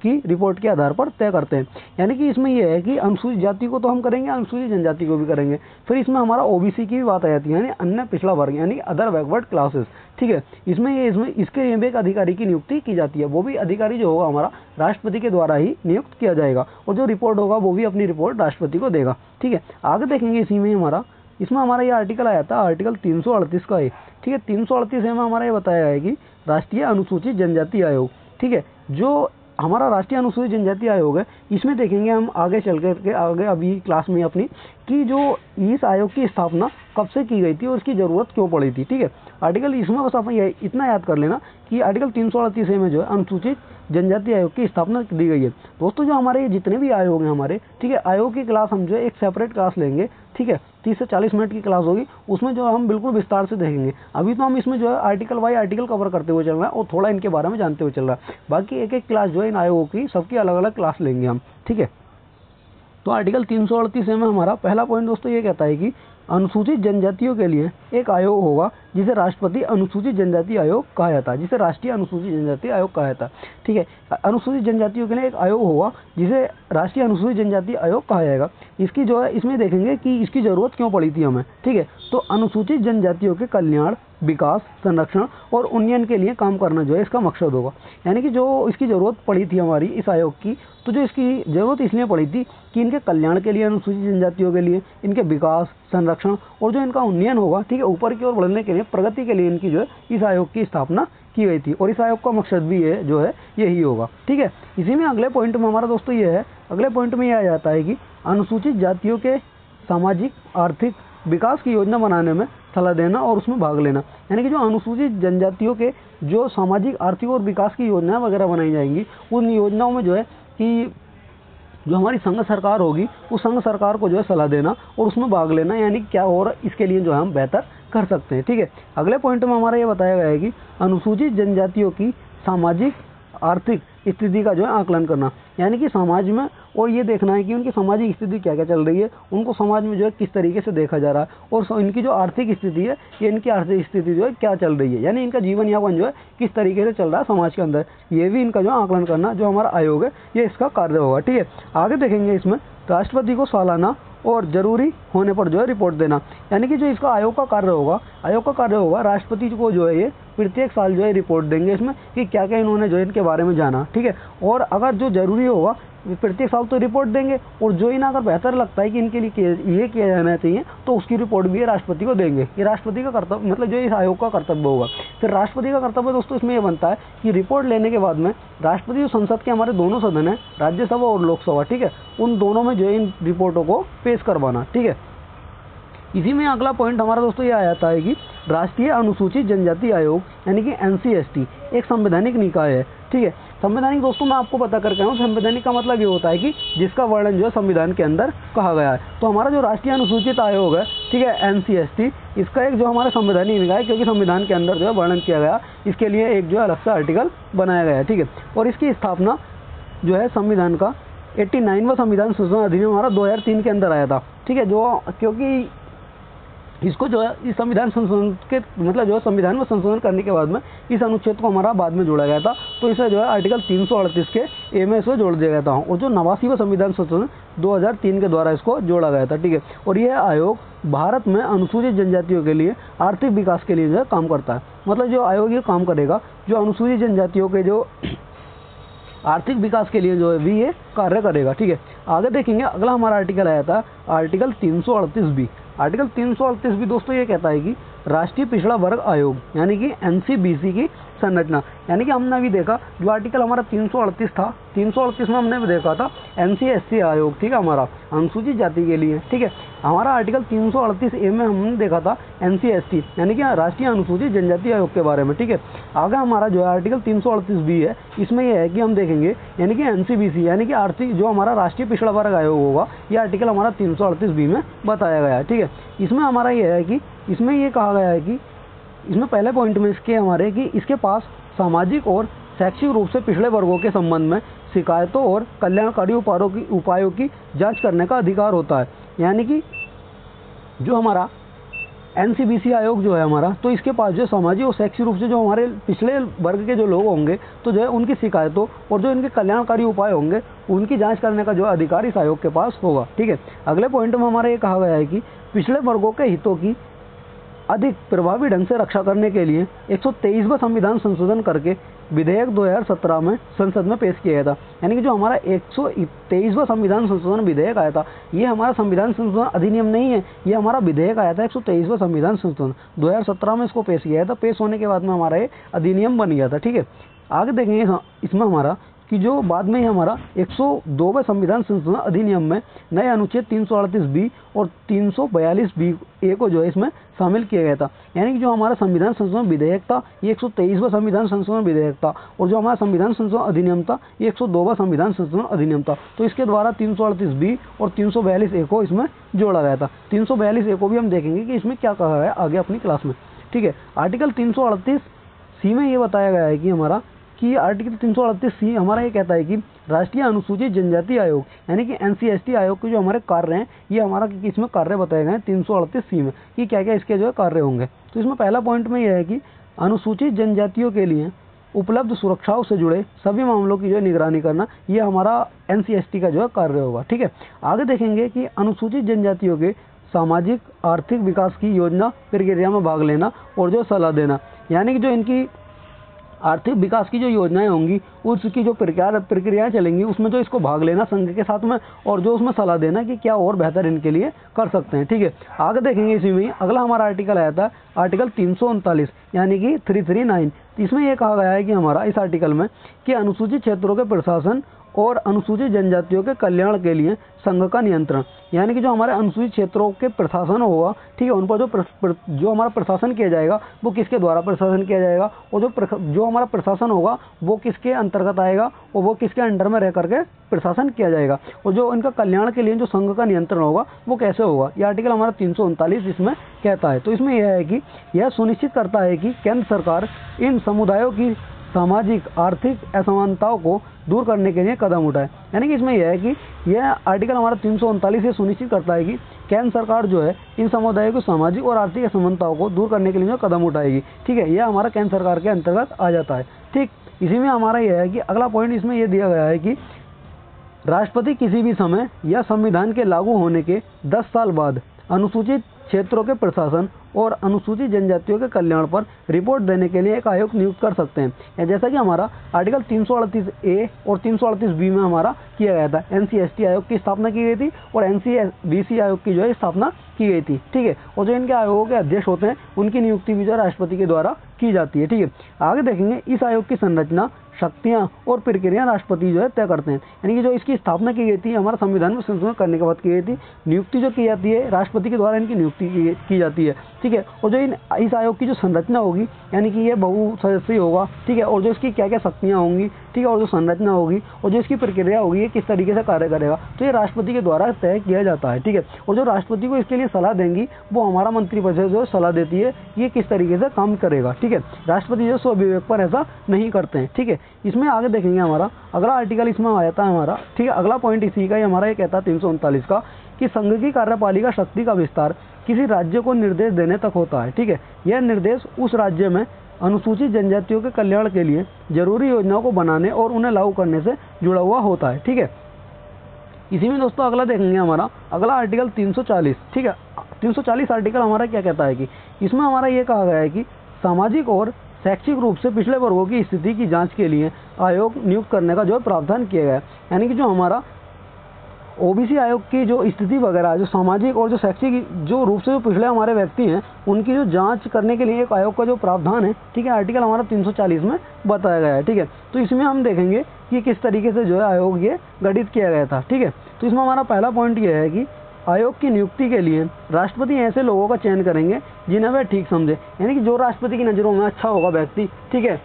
की रिपोर्ट के आधार पर तय करते हैं। यानी कि इसमें यह है कि अनुसूचित जाति को तो हम करेंगे, अनुसूचित जनजाति को भी करेंगे। फिर इसमें हमारा ओबीसी की भी बात आ जाती है, यानी अन्य पिछड़ा वर्ग, यानी अदर बैकवर्ड क्लासेस, ठीक है। इसमें इसके लिए भी एक अधिकारी की नियुक्ति की जाती है। वो भी अधिकारी जो होगा हमारा राष्ट्रपति के द्वारा ही नियुक्त किया जाएगा, और जो रिपोर्ट होगा वो भी अपनी रिपोर्ट राष्ट्रपति को देगा, ठीक है। आगे देखेंगे इसी में हमारा ये आर्टिकल आया था, आर्टिकल 338 का है, ठीक है। 338 में हमारा ये बताया है कि राष्ट्रीय अनुसूचित जनजाति आयोग, ठीक है, जो हमारा राष्ट्रीय अनुसूचित जनजाति आयोग है, इसमें देखेंगे हम आगे चल करके आगे अभी क्लास में अपनी कि जो इस आयोग की स्थापना कब से की गई थी और इसकी ज़रूरत क्यों पड़ी थी, ठीक है। आर्टिकल इसमें बस आप इतना याद कर लेना कि आर्टिकल 338 में जो है अनुसूचित जनजाति आयोग की स्थापना दी गई है। दोस्तों जो हमारे जितने भी आयोग हैं हमारे, ठीक है, आयोग की क्लास हम जो है एक सेपरेट क्लास लेंगे, ठीक है, 30 से 40 मिनट की क्लास होगी, उसमें जो हम बिल्कुल विस्तार से देखेंगे। अभी तो हम इसमें जो है आर्टिकल वाई आर्टिकल कवर करते हुए चल रहा है और थोड़ा इनके बारे में जानते हुए चल रहा है। बाकी एक एक क्लास जो है इन आयोगों की सबकी अलग अलग क्लास लेंगे हम, ठीक है। तो आर्टिकल 338 में हमारा पहला पॉइंट दोस्तों ये कहता है कि अनुसूचित जनजातियों के लिए एक आयोग होगा जिसे राष्ट्रपति अनुसूचित जनजाति आयोग कहा जाता है, जिसे राष्ट्रीय अनुसूचित जनजाति आयोग कहा जाता है, ठीक है। अनुसूचित जनजातियों के लिए एक आयोग होगा जिसे राष्ट्रीय अनुसूचित जनजाति आयोग कहा जाएगा। इसकी जो है इसमें देखेंगे कि इसकी ज़रूरत क्यों पड़ी थी हमें, ठीक है। तो अनुसूचित जनजातियों के कल्याण, विकास, संरक्षण और उन्नयन के लिए काम करना जो है इसका मकसद होगा। यानी कि जो इसकी ज़रूरत पड़ी थी हमारी इस आयोग की, तो जो इसकी ज़रूरत इसलिए पड़ी थी कि इनके कल्याण के लिए, अनुसूचित जनजातियों के लिए, इनके विकास, संरक्षण और जो इनका उन्नयन होगा, ठीक है, ऊपर की ओर बढ़ने के लिए, प्रगति के लिए इनकी जो है इस आयोग की स्थापना की गई थी। और इस आयोग का मकसद भी ये जो है यही होगा, ठीक है। इसी में अगले पॉइंट में हमारा दोस्तों ये है, अगले पॉइंट में यह आ जाता है कि अनुसूचित जातियों के सामाजिक आर्थिक विकास की योजना बनाने में सलाह देना और उसमें भाग लेना। यानी कि जो अनुसूचित जनजातियों के जो सामाजिक आर्थिक और विकास की योजनाएं वगैरह बनाई जाएंगी, उन योजनाओं में जो है कि जो हमारी संघ सरकार होगी उस संघ सरकार को जो है सलाह देना और उसमें भाग लेना, यानी क्या और इसके लिए जो है हम बेहतर कर सकते हैं, ठीक है। अगले पॉइंट में हमारा ये बताया गया है कि अनुसूचित जनजातियों की सामाजिक आर्थिक स्थिति का जो है आकलन करना, यानी कि समाज में और ये देखना है कि उनकी सामाजिक स्थिति क्या क्या चल रही है, उनको समाज में जो है किस तरीके से देखा जा रहा है, और इनकी जो आर्थिक स्थिति है ये इनकी आर्थिक स्थिति जो है क्या चल रही है, यानी इनका जीवन यापन जो है किस तरीके से चल रहा है समाज के अंदर, ये भी इनका जो आकलन करना जो हमारा आयोग है ये इसका कार्य होगा, ठीक है। आगे देखेंगे इसमें राष्ट्रपति को सालाना और जरूरी होने पर जो है रिपोर्ट देना, यानी कि जो इसका आयोग का कार्य होगा राष्ट्रपति को जो है ये प्रत्येक साल जो है रिपोर्ट देंगे इसमें कि क्या क्या इन्होंने जो है इनके बारे में जाना, ठीक है। और अगर जो जरूरी होगा प्रत्येक साल तो रिपोर्ट देंगे, और जो इन्हें अगर बेहतर लगता है कि इनके लिए ये किया जाना चाहिए तो उसकी रिपोर्ट भी राष्ट्रपति को देंगे। ये राष्ट्रपति का कर्तव्य, मतलब जो इस आयोग का कर्तव्य होगा। फिर राष्ट्रपति का कर्तव्य दोस्तों इसमें यह बनता है कि रिपोर्ट लेने के बाद में राष्ट्रपति जो संसद के हमारे दोनों सदन है, राज्यसभा और लोकसभा, ठीक है, उन दोनों में जो है इन रिपोर्टों को पेश करवाना, ठीक है। इसी में अगला पॉइंट हमारा दोस्तों ये आ जाता है कि राष्ट्रीय अनुसूचित जनजाति आयोग यानी कि NCST एक संवैधानिक निकाय है, ठीक है। संवैधानिक दोस्तों मैं आपको बता करके हूँ, संवैधानिक का मतलब ये होता है कि जिसका वर्णन जो है संविधान के अंदर कहा गया है। तो हमारा जो राष्ट्रीय अनुसूचित आयोग है, ठीक है, NCST, इसका एक जो हमारा संवैधानिक निकाय, क्योंकि संविधान के अंदर जो है वर्णन किया गया, इसके लिए एक जो है अलग से आर्टिकल बनाया गया है, ठीक है। और इसकी स्थापना जो है संविधान का 89वां संविधान संशोधन अधिनियम हमारा 2003 के अंदर आया था, ठीक है। जो क्योंकि इसको जो है इस संविधान संशोधन के मतलब जो है संविधान में संशोधन करने के बाद में इस अनुच्छेद को हमारा बाद में जोड़ा गया था, तो इसे जो है आर्टिकल 338 के ए में इसको जोड़ दिया गया था, और जो 89वां संविधान संशोधन 2003 के द्वारा इसको जोड़ा गया था, ठीक है। और यह आयोग भारत में अनुसूचित जनजातियों के लिए आर्थिक विकास के लिए जो है काम करता है। मतलब जो आयोग ये काम करेगा, जो अनुसूचित जनजातियों के जो आर्थिक विकास के लिए जो है भी ये कार्य करेगा, ठीक है। आगे देखेंगे अगला हमारा आर्टिकल आया था आर्टिकल 338 भी। आर्टिकल 338 भी दोस्तों ये कहता है कि राष्ट्रीय पिछड़ा वर्ग आयोग यानी कि NCBC की संरचना, यानी कि हमने अभी देखा जो आर्टिकल हमारा 338 था, 338 में हमने देखा था NC/SC आयोग, ठीक है, हमारा अनुसूचित जाति के लिए, ठीक है। हमारा आर्टिकल 338A में हमने देखा था NC/ST यानी कि राष्ट्रीय अनुसूचित जनजाति आयोग के बारे में, ठीक है। आगे हमारा जो है आर्टिकल 338B है, इसमें यह है कि हम देखेंगे यानी कि NCBC यानी कि आर्थिक जो हमारा राष्ट्रीय पिछड़ा वर्ग आयोग होगा, यह आर्टिकल हमारा 338B में बताया गया है, ठीक है। इसमें हमारा यह है कि इसमें ये कहा गया है कि इसमें पहले पॉइंट में इसके हमारे कि इसके पास सामाजिक और शैक्षिक रूप से पिछड़े वर्गों के संबंध में शिकायतों और कल्याणकारी उपायों की जांच करने का अधिकार होता है। यानी कि जो हमारा NCBC आयोग जो है हमारा, तो इसके पास जो सामाजिक और शैक्षिक रूप से जो हमारे पिछड़े वर्ग के जो लोग होंगे, तो जो है उनकी शिकायतों और जो इनके कल्याणकारी उपाय होंगे उनकी जांच करने का जो अधिकार इस आयोग के पास होगा, ठीक है। अगले पॉइंट में हमारा ये कहा गया है कि पिछड़े वर्गों के हितों की अधिक प्रभावी ढंग से रक्षा करने के लिए 123वां संविधान संशोधन करके विधेयक 2017 में संसद में पेश किया गया था। यानी कि जो हमारा 123वां संविधान संशोधन विधेयक आया था, ये हमारा संविधान संशोधन अधिनियम नहीं है, ये हमारा विधेयक आया था 123वां संविधान संशोधन 2017 में इसको पेश किया गया था। पेश होने के बाद में हमारा ये अधिनियम बन गया था, ठीक है। आगे देखेंगे इसमें हमारा कि जो बाद में ही हमारा 102वें संविधान संशोधन अधिनियम में नए अनुच्छेद 338B और 342B को जो है इसमें शामिल किया गया था। यानी कि जो हमारा संविधान संशोधन विधेयक था ये 123वां संविधान संशोधन विधेयक था, और जो हमारा संविधान संशोधन अधिनियम था ये 102वां संविधान संशोधन अधिनियम था। तो इसके द्वारा 338B और 342A को इसमें जोड़ा गया था। 342A को भी हम देखेंगे कि इसमें क्या कहा गया आगे अपनी क्लास में, ठीक है। आर्टिकल 338C में ये बताया गया है कि हमारा कि आर्टिकल 338C हमारा ये कहता है कि राष्ट्रीय अनुसूचित जनजाति आयोग यानी कि NC/ST आयोग के जो हमारे कार्य हैं, ये हमारा इसमें कार्य बताए गए हैं 338C में कि क्या क्या इसके जो है कार्य होंगे। तो इसमें पहला पॉइंट में यह है कि अनुसूचित जनजातियों के लिए उपलब्ध सुरक्षाओं से जुड़े सभी मामलों की जो है निगरानी करना, ये हमारा NC/ST का जो है कार्य होगा, ठीक है। आगे देखेंगे कि अनुसूचित जनजातियों के सामाजिक आर्थिक विकास की योजना प्रक्रिया में भाग लेना और जो सलाह देना, यानी कि जो इनकी आर्थिक विकास की जो योजनाएं होंगी उसकी जो प्रक्रियाएं चलेंगी उसमें जो इसको भाग लेना संघ के साथ में, और जो उसमें सलाह देना कि क्या और बेहतर इनके लिए कर सकते हैं, ठीक है। आगे देखेंगे इसी में अगला हमारा आर्टिकल आया था आर्टिकल 339 यानी कि 339। इसमें यह कहा गया है कि हमारा इस आर्टिकल में कि अनुसूचित क्षेत्रों के प्रशासन और अनुसूचित जनजातियों के कल्याण के लिए संघ का नियंत्रण, यानी कि जो हमारे अनुसूचित क्षेत्रों के प्रशासन होगा, ठीक है, उन पर जो हमारा प्रशासन किया जाएगा वो किसके द्वारा प्रशासन किया जाएगा, और जो हमारा प्रशासन होगा वो किसके अंतर्गत आएगा और वो किसके अंडर में रह करके प्रशासन किया जाएगा, और जो इनका कल्याण के लिए जो संघ का नियंत्रण होगा वो कैसे होगा, ये आर्टिकल हमारा 339 इसमें कहता है। तो इसमें यह है कि यह सुनिश्चित करता है कि केंद्र सरकार इन समुदायों की सामाजिक आर्थिक असमानताओं को दूर करने के लिए कदम उठाए। यानी कि इसमें यह है कि यह आर्टिकल हमारा 339 ये सुनिश्चित करता है कि केंद्र सरकार जो है इन समुदायों की सामाजिक और आर्थिक असमानताओं को दूर करने के लिए जो कदम उठाएगी, ठीक है। यह हमारा केंद्र सरकार के अंतर्गत आ जाता है, ठीक। इसी में हमारा यह है कि अगला पॉइंट इसमें यह दिया गया है कि राष्ट्रपति किसी भी समय या संविधान के लागू होने के 10 साल बाद अनुसूचित क्षेत्रों के प्रशासन और अनुसूचित जनजातियों के कल्याण पर रिपोर्ट देने के लिए एक आयोग नियुक्त कर सकते हैं। जैसा कि हमारा आर्टिकल 338A और 338B में हमारा किया गया था, NC/ST आयोग की स्थापना की गई थी और NCBC आयोग की जो है स्थापना की गई थी, ठीक है। और जो इनके आयोगों के अध्यक्ष होते हैं उनकी नियुक्ति भी जो राष्ट्रपति के द्वारा की जाती है, ठीक है। आगे देखेंगे इस आयोग की संरचना, शक्तियां और प्रक्रिया राष्ट्रपति जो है तय करते हैं। यानी कि जो इसकी स्थापना की गई थी हमारा संविधान में संशोधन करने के बाद की गई थी, नियुक्ति जो की जाती है राष्ट्रपति के द्वारा इनकी नियुक्ति की जाती है, ठीक है। और जो इस आयोग की जो संरचना होगी यानी कि ये बहुसदस्यीय होगा, ठीक है, और जो इसकी क्या क्या शक्तियां होंगी, ठीक है, और जो संरचना होगी और जो इसकी प्रक्रिया होगी ये किस तरीके से कार्य करेगा, तो ये राष्ट्रपति के द्वारा तय किया जाता है, ठीक है। और जो राष्ट्रपति को इसके लिए सलाह देंगी वो हमारा मंत्रिपरिषद जो सलाह देती है ये किस तरीके से काम करेगा, ठीक है। राष्ट्रपति जो स्वविवेक पर ऐसा नहीं करते हैं, ठीक है। इसमें आगे देखेंगे हमारा अगला आर्टिकल इसमें आया था हमारा, ठीक है। अगला पॉइंट इसी का ही हमारा ये कहता है 339 का कि संघ की कार्यपालिका शक्ति का विस्तार किसी राज्य को निर्देश देने तक होता है, ठीक है। यह निर्देश उस राज्य में अनुसूचित जनजातियों के कल्याण के लिए जरूरी योजनाओं को बनाने और उन्हें लागू करने से जुड़ा हुआ होता है, ठीक है। इसी में दोस्तों अगला देखेंगे हमारा अगला आर्टिकल 340, ठीक है। 340 आर्टिकल हमारा क्या कहता है कि इसमें हमारा ये कहा गया है कि सामाजिक और शैक्षिक रूप से पिछड़े वर्गों की स्थिति की जांच के लिए आयोग नियुक्त करने का जो प्रावधान किया गया है। यानी कि जो हमारा ओबीसी आयोग की जो स्थिति वगैरह, जो सामाजिक और जो शैक्षिक जो रूप से जो पिछड़े हमारे व्यक्ति हैं, उनकी जो जांच करने के लिए एक आयोग का जो प्रावधान है, ठीक है, आर्टिकल हमारा 340 में बताया गया है, ठीक है। तो इसमें हम देखेंगे कि किस तरीके से जो है आयोग ये गठित किया गया था, ठीक है। तो इसमें हमारा पहला पॉइंट ये है कि आयोग की नियुक्ति के लिए राष्ट्रपति ऐसे लोगों का चयन करेंगे जिन्हें वह ठीक समझे, यानी कि जो राष्ट्रपति की नज़रों में अच्छा होगा व्यक्ति, ठीक है,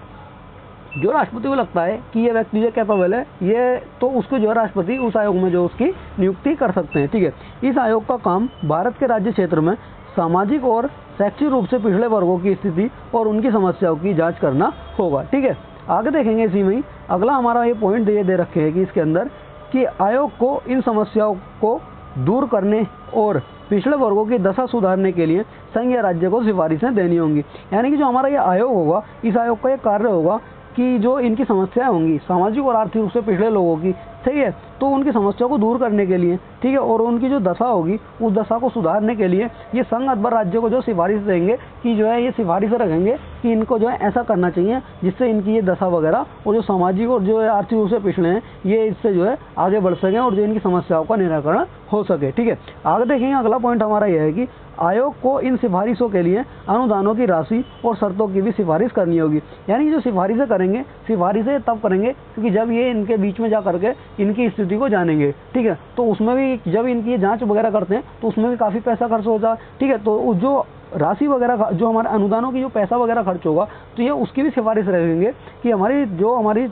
जो राष्ट्रपति को लगता है कि ये व्यक्ति जो कैपेबल है, ये तो उसको जो है राष्ट्रपति उस आयोग में जो उसकी नियुक्ति कर सकते हैं, ठीक है। इस आयोग का काम भारत के राज्य क्षेत्र में सामाजिक और शैक्षिक रूप से पिछड़े वर्गों की स्थिति और उनकी समस्याओं की जांच करना होगा, ठीक है। आगे देखेंगे इसी में ही अगला हमारा ये पॉइंट दे रखे हैं कि इसके अंदर कि आयोग को इन समस्याओं को दूर करने और पिछड़े वर्गों की दशा सुधारने के लिए संघ या राज्य को सिफारिशें देनी होंगी। यानी कि जो हमारा ये आयोग होगा, इस आयोग का ये कार्य होगा कि जो इनकी समस्याएं होंगी सामाजिक और आर्थिक रूप से पिछड़े लोगों की, ठीक है, तो उनकी समस्याओं को दूर करने के लिए, ठीक है, और उनकी जो दशा होगी उस दशा को सुधारने के लिए ये संघ अथवा राज्य को जो सिफारिश देंगे कि जो है ये सिफारिशें रखेंगे कि इनको जो है ऐसा करना चाहिए जिससे इनकी ये दशा वगैरह और जो सामाजिक और जो है आर्थिक रूप से पिछड़े हैं ये इससे जो है आगे बढ़ सकें और जो इनकी समस्याओं का निराकरण हो सके, ठीक है। आगे देखेंगे अगला पॉइंट हमारा यह है कि आयोग को इन सिफारिशों के लिए अनुदानों की राशि और शर्तों की भी सिफारिश करनी होगी। यानी जो सिफारिशें करेंगे, सिफारिशें तब करेंगे क्योंकि जब ये इनके बीच में जा करके इनकी स्थिति को जानेंगे, ठीक है, तो उसमें भी जब इनकी जांच वगैरह करते हैं तो उसमें भी काफ़ी पैसा खर्च होता है, ठीक है। तो जो राशि वगैरह जो हमारे अनुदानों की जो पैसा वगैरह खर्च होगा तो ये उसकी भी सिफारिश रहेंगे कि हमारी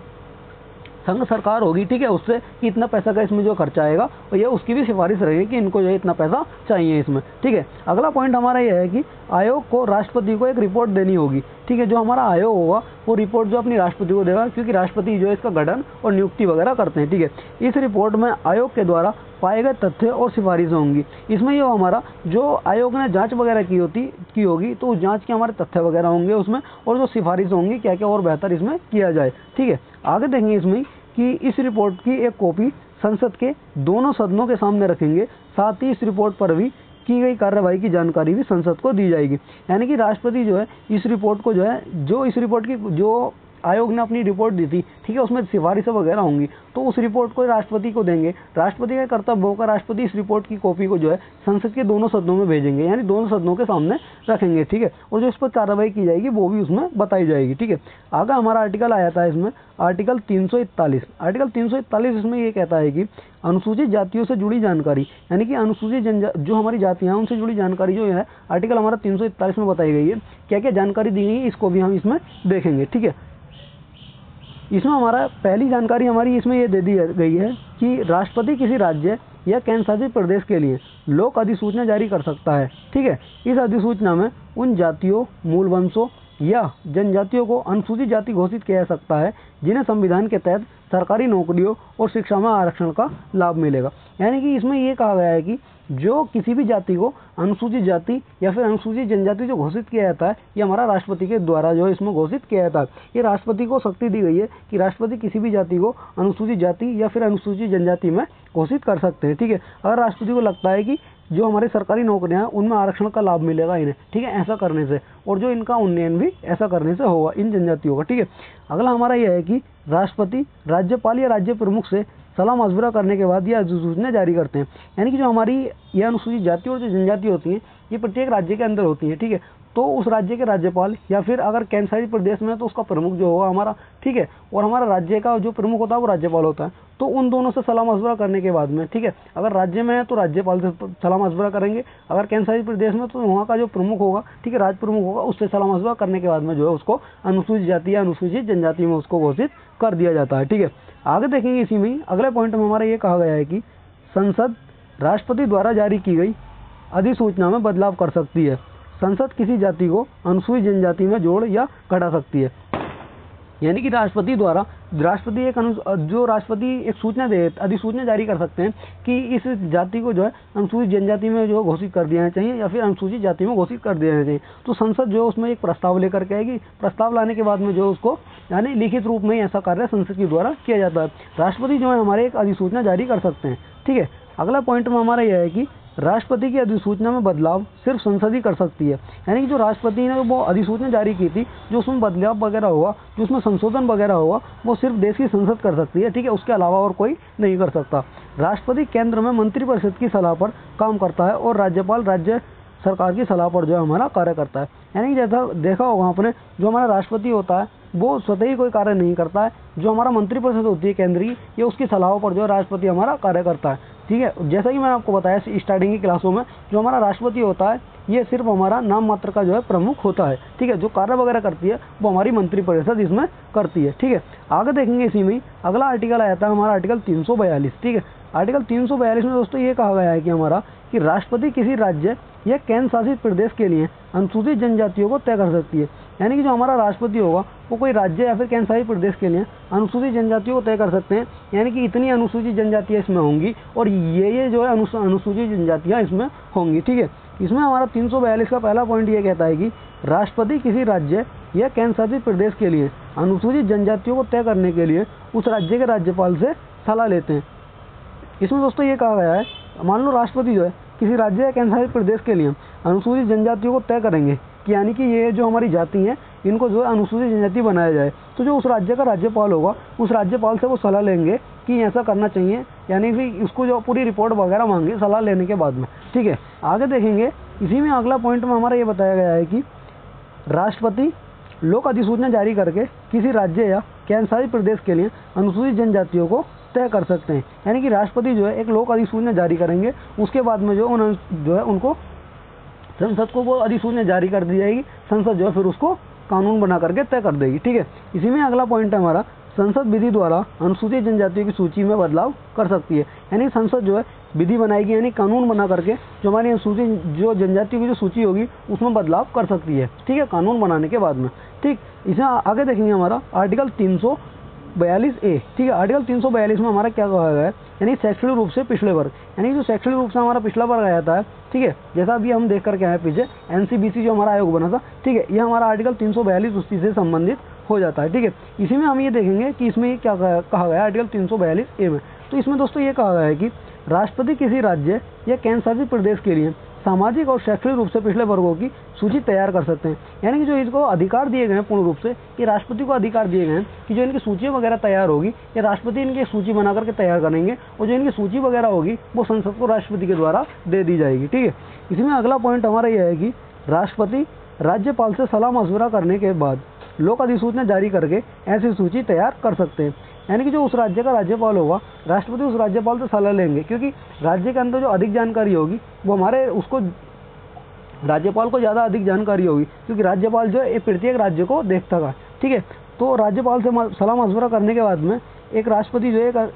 संघ सरकार होगी, ठीक है, उससे कि इतना पैसा का इसमें जो खर्चा आएगा और ये उसकी भी सिफारिश रहेगी कि इनको जो है इतना पैसा चाहिए इसमें, ठीक है। अगला पॉइंट हमारा यह है कि आयोग को राष्ट्रपति को एक रिपोर्ट देनी होगी, ठीक है। जो हमारा आयोग होगा वो रिपोर्ट जो अपनी राष्ट्रपति को देगा क्योंकि राष्ट्रपति जो है इसका गठन और नियुक्ति वगैरह करते हैं, ठीक है। इस रिपोर्ट में आयोग के द्वारा पाए गए तथ्य और सिफारिशें होंगी। इसमें ये हमारा जो आयोग ने जांच वगैरह की होगी तो उस जांच के हमारे तथ्य वगैरह होंगे उसमें, और जो सिफारिश होंगी क्या क्या और बेहतर इसमें किया जाए, ठीक है। आगे देखेंगे इसमें कि इस रिपोर्ट की एक कॉपी संसद के दोनों सदनों के सामने रखेंगे, साथ ही इस रिपोर्ट पर भी की गई कार्रवाई की जानकारी भी संसद को दी जाएगी। यानी कि राष्ट्रपति जो है इस रिपोर्ट को जो है जो इस रिपोर्ट की जो आयोग ने अपनी रिपोर्ट दी थी, ठीक है, उसमें सिफारिशें वगैरह होंगी तो उस रिपोर्ट को राष्ट्रपति को देंगे। राष्ट्रपति का कर्तव्य होगा राष्ट्रपति इस रिपोर्ट की कॉपी को जो है संसद के दोनों सदनों में भेजेंगे, यानी दोनों सदनों के सामने रखेंगे, ठीक है, और जो इस पर कार्रवाई की जाएगी वो भी उसमें बताई जाएगी, ठीक है। आगे हमारा आर्टिकल आया था इसमें आर्टिकल 341। आर्टिकल 341 इसमें ये कहता है कि अनुसूचित जातियों से जुड़ी जानकारी, यानी कि अनुसूचित जो हमारी जातियां हैं उनसे जुड़ी जानकारी जो है आर्टिकल हमारा 341 में बताई गई है। क्या क्या जानकारी दी गई है इसको भी हम इसमें देखेंगे, ठीक है। इसमें हमारा पहली जानकारी हमारी इसमें ये दे दी गई है कि राष्ट्रपति किसी राज्य या केंद्र शासित प्रदेश के लिए लोक अधिसूचना जारी कर सकता है, ठीक है। इस अधिसूचना में उन जातियों, मूल वंशों या जनजातियों को अनुसूचित जाति घोषित किया जा सकता है जिन्हें संविधान के तहत सरकारी नौकरियों और शिक्षा में आरक्षण का लाभ मिलेगा। यानी कि इसमें ये कहा गया है कि जो किसी भी जाति को अनुसूचित जाति या फिर अनुसूचित जनजाति जो घोषित किया जाता है ये हमारा राष्ट्रपति के द्वारा जो है इसमें घोषित किया जाता है। ये राष्ट्रपति को शक्ति दी गई है कि राष्ट्रपति किसी भी जाति को अनुसूचित जाति या फिर अनुसूचित जनजाति में घोषित कर सकते हैं, ठीक है। अगर राष्ट्रपति को लगता है कि जो हमारे सरकारी नौकरियां हैं उनमें आरक्षण का लाभ मिलेगा इन्हें, ठीक है, ऐसा करने से, और जो इनका उन्नयन भी ऐसा करने से होगा इन जनजातियों का, ठीक है। अगला हमारा यह है कि राष्ट्रपति राज्यपाल या राज्य प्रमुख से सलाह मशवरा करने के बाद यह अधिसूचना जारी करते हैं। यानी कि जो हमारी यह अनुसूचित जाति और जो जनजाति होती हैं ये प्रत्येक राज्य के अंदर होती है, ठीक है। तो उस राज्य के राज्यपाल या फिर अगर केंद्र शासित प्रदेश में तो उसका प्रमुख जो होगा हमारा, ठीक है, और हमारा राज्य का जो प्रमुख होता है वो राज्यपाल होता है। तो उन दोनों से सलाह मशवरा करने के बाद में, ठीक है, अगर राज्य में है तो राज्यपाल से सलाह मशवरा करेंगे, अगर केंद्र शासित प्रदेश में तो वहाँ का जो प्रमुख होगा, ठीक है, राज्य प्रमुख होगा, उससे सलाह मशवरा करने के बाद में जो है उसको अनुसूचित जाति या अनुसूचित जनजाति में उसको घोषित कर दिया जाता है, ठीक है। आगे देखेंगे इसी में अगले पॉइंट में हमारा ये कहा गया है कि संसद राष्ट्रपति द्वारा जारी की गई अधिसूचना में बदलाव कर सकती है। संसद किसी जाति को अनुसूचित जनजाति में जोड़ या घटा सकती है। यानी कि राष्ट्रपति एक सूचना अधिसूचना जारी कर सकते हैं कि इस जाति को जो है अनुसूचित जनजाति में जो घोषित कर दिया चाहिए या फिर अनुसूचित जाति में घोषित कर देना चाहिए। तो संसद जो उसमें एक प्रस्ताव लेकर के आएगी, प्रस्ताव लाने के बाद में जो उसको यानी लिखित रूप में ऐसा कार्य संसद के द्वारा किया जाता है। राष्ट्रपति जो है हमारे एक अधिसूचना जारी कर सकते हैं, ठीक है। अगला पॉइंट में हमारा यह है कि राष्ट्रपति की अधिसूचना में बदलाव सिर्फ संसद ही कर सकती है। यानी कि जो राष्ट्रपति ने वो अधिसूचना जारी की थी, जो उसमें बदलाव वगैरह होगा, जो उसमें संशोधन वगैरह होगा, वो सिर्फ देश की संसद कर सकती है, ठीक है, उसके अलावा और कोई नहीं कर सकता। राष्ट्रपति केंद्र में मंत्रिपरिषद की सलाह पर काम करता है और राज्यपाल राज्य सरकार की सलाह पर जो है हमारा कार्य करता है। यानी कि जैसा देखा होगा आपने, जो हमारा राष्ट्रपति होता है वो स्वतः ही कोई कार्य नहीं करता है, जो हमारा मंत्रिपरिषद होती है केंद्र की, ये उसकी सलाहों पर जो है राष्ट्रपति हमारा कार्य करता है। ठीक है, जैसा कि मैंने आपको बताया स्टार्टिंग की क्लासों में, जो हमारा राष्ट्रपति होता है ये सिर्फ हमारा नाम मात्र का जो है प्रमुख होता है। ठीक है, जो कार्य वगैरह करती है वो हमारी मंत्रिपरिषद इसमें करती है। ठीक है, आगे देखेंगे इसी में अगला आर्टिकल आया था हमारा आर्टिकल 342। ठीक है, आर्टिकल 342 में दोस्तों ये कहा गया है कि हमारा कि राष्ट्रपति किसी राज्य या केंद्र शासित प्रदेश के लिए अनुसूचित जनजातियों को तय कर सकती है। यानी कि जो हमारा राष्ट्रपति होगा वो कोई राज्य या फिर केंद्र शासित प्रदेश के लिए अनुसूचित जनजातियों को तय कर सकते हैं। यानी कि इतनी अनुसूचित जनजातियाँ इसमें होंगी और ये जो है अनुसूचित जनजातियाँ इसमें होंगी। ठीक है, इसमें हमारा 342 का पहला पॉइंट ये कहता है कि राष्ट्रपति किसी राज्य या केंद्र शासित प्रदेश के लिए अनुसूचित जनजातियों को तय करने के लिए उस राज्य के राज्यपाल से सलाह लेते हैं। इसमें दोस्तों ये कहा गया है, मान लो राष्ट्रपति जो है किसी राज्य या केंद्र शासित प्रदेश के लिए अनुसूचित जनजातियों को तय करेंगे कि यानी कि ये जो हमारी जाति हैं इनको जो है अनुसूचित जनजाति बनाया जाए, तो जो उस राज्य का राज्यपाल होगा उस राज्यपाल से वो सलाह लेंगे कि ऐसा करना चाहिए, यानी कि उसको जो पूरी रिपोर्ट वगैरह मांगे सलाह लेने के बाद में। ठीक है, आगे देखेंगे इसी में अगला पॉइंट में हमारा ये बताया गया है कि राष्ट्रपति लोक अधिसूचना जारी करके किसी राज्य या केंद्र शासित प्रदेश के लिए अनुसूचित जनजातियों को तय कर सकते हैं। यानी कि राष्ट्रपति जो है एक लोक अधिसूचना जारी करेंगे, उसके बाद में जो है उनको संसद को वो अधिसूचना जारी कर दी जाएगी, संसद जो है फिर उसको कानून बना करके तय कर देगी। ठीक है, इसी में अगला पॉइंट है हमारा संसद विधि द्वारा अनुसूचित जनजातियों की सूची में बदलाव कर सकती है। यानी संसद जो है विधि बनाएगी, यानी कानून बना करके जो हमारी अनुसूचित जो जनजातियों की जो सूची होगी उसमें बदलाव कर सकती है। ठीक है, कानून बनाने के बाद में। ठीक, इसमें आगे देखेंगे हमारा आर्टिकल 342A। ठीक है, आर्टिकल 342 में हमारा क्या कहा गया है, यानी शैक्षणिक रूप से पिछड़े वर्ग, यानी जो शैक्षणिक रूप से हमारा पिछड़ा वर्ग आया था। ठीक है, जैसा अभी हम देख करके आए पीछे NCBC जो हमारा आयोग बना था। ठीक है, ये हमारा आर्टिकल 342 उसी से संबंधित हो जाता है। ठीक है, इसी में हम ये देखेंगे कि इसमें क्या कहा गया है आर्टिकल 342A में। तो इसमें दोस्तों ये कहा गया है कि राष्ट्रपति किसी राज्य या केंद्र शासित प्रदेश के लिए सामाजिक और शैक्षणिक रूप से पिछड़े वर्गों की सूची तैयार कर सकते हैं। यानी कि जो इसको अधिकार दिए गए हैं पूर्ण रूप से, कि राष्ट्रपति को अधिकार दिए गए हैं कि जो इनकी सूची वगैरह तैयार होगी या राष्ट्रपति इनकी सूची बना करके तैयार करेंगे और जो इनकी सूची वगैरह होगी वो संसद को राष्ट्रपति के द्वारा दे दी जाएगी। ठीक है, इसमें अगला पॉइंट हमारा यह है कि राष्ट्रपति राज्यपाल से सलाह मशवरा करने के बाद लोक अधिसूचना जारी करके ऐसी सूची तैयार कर सकते हैं। यानी कि जो उस राज्य का राज्यपाल होगा, राष्ट्रपति उस राज्यपाल से सलाह लेंगे, क्योंकि राज्य के अंदर जो अधिक जानकारी होगी वो हमारे उसको राज्यपाल को ज़्यादा अधिक जानकारी होगी, क्योंकि राज्यपाल जो है प्रत्येक राज्य को देखता है। ठीक है, तो राज्यपाल से सलाह मशवरा करने के बाद में एक राष्ट्रपति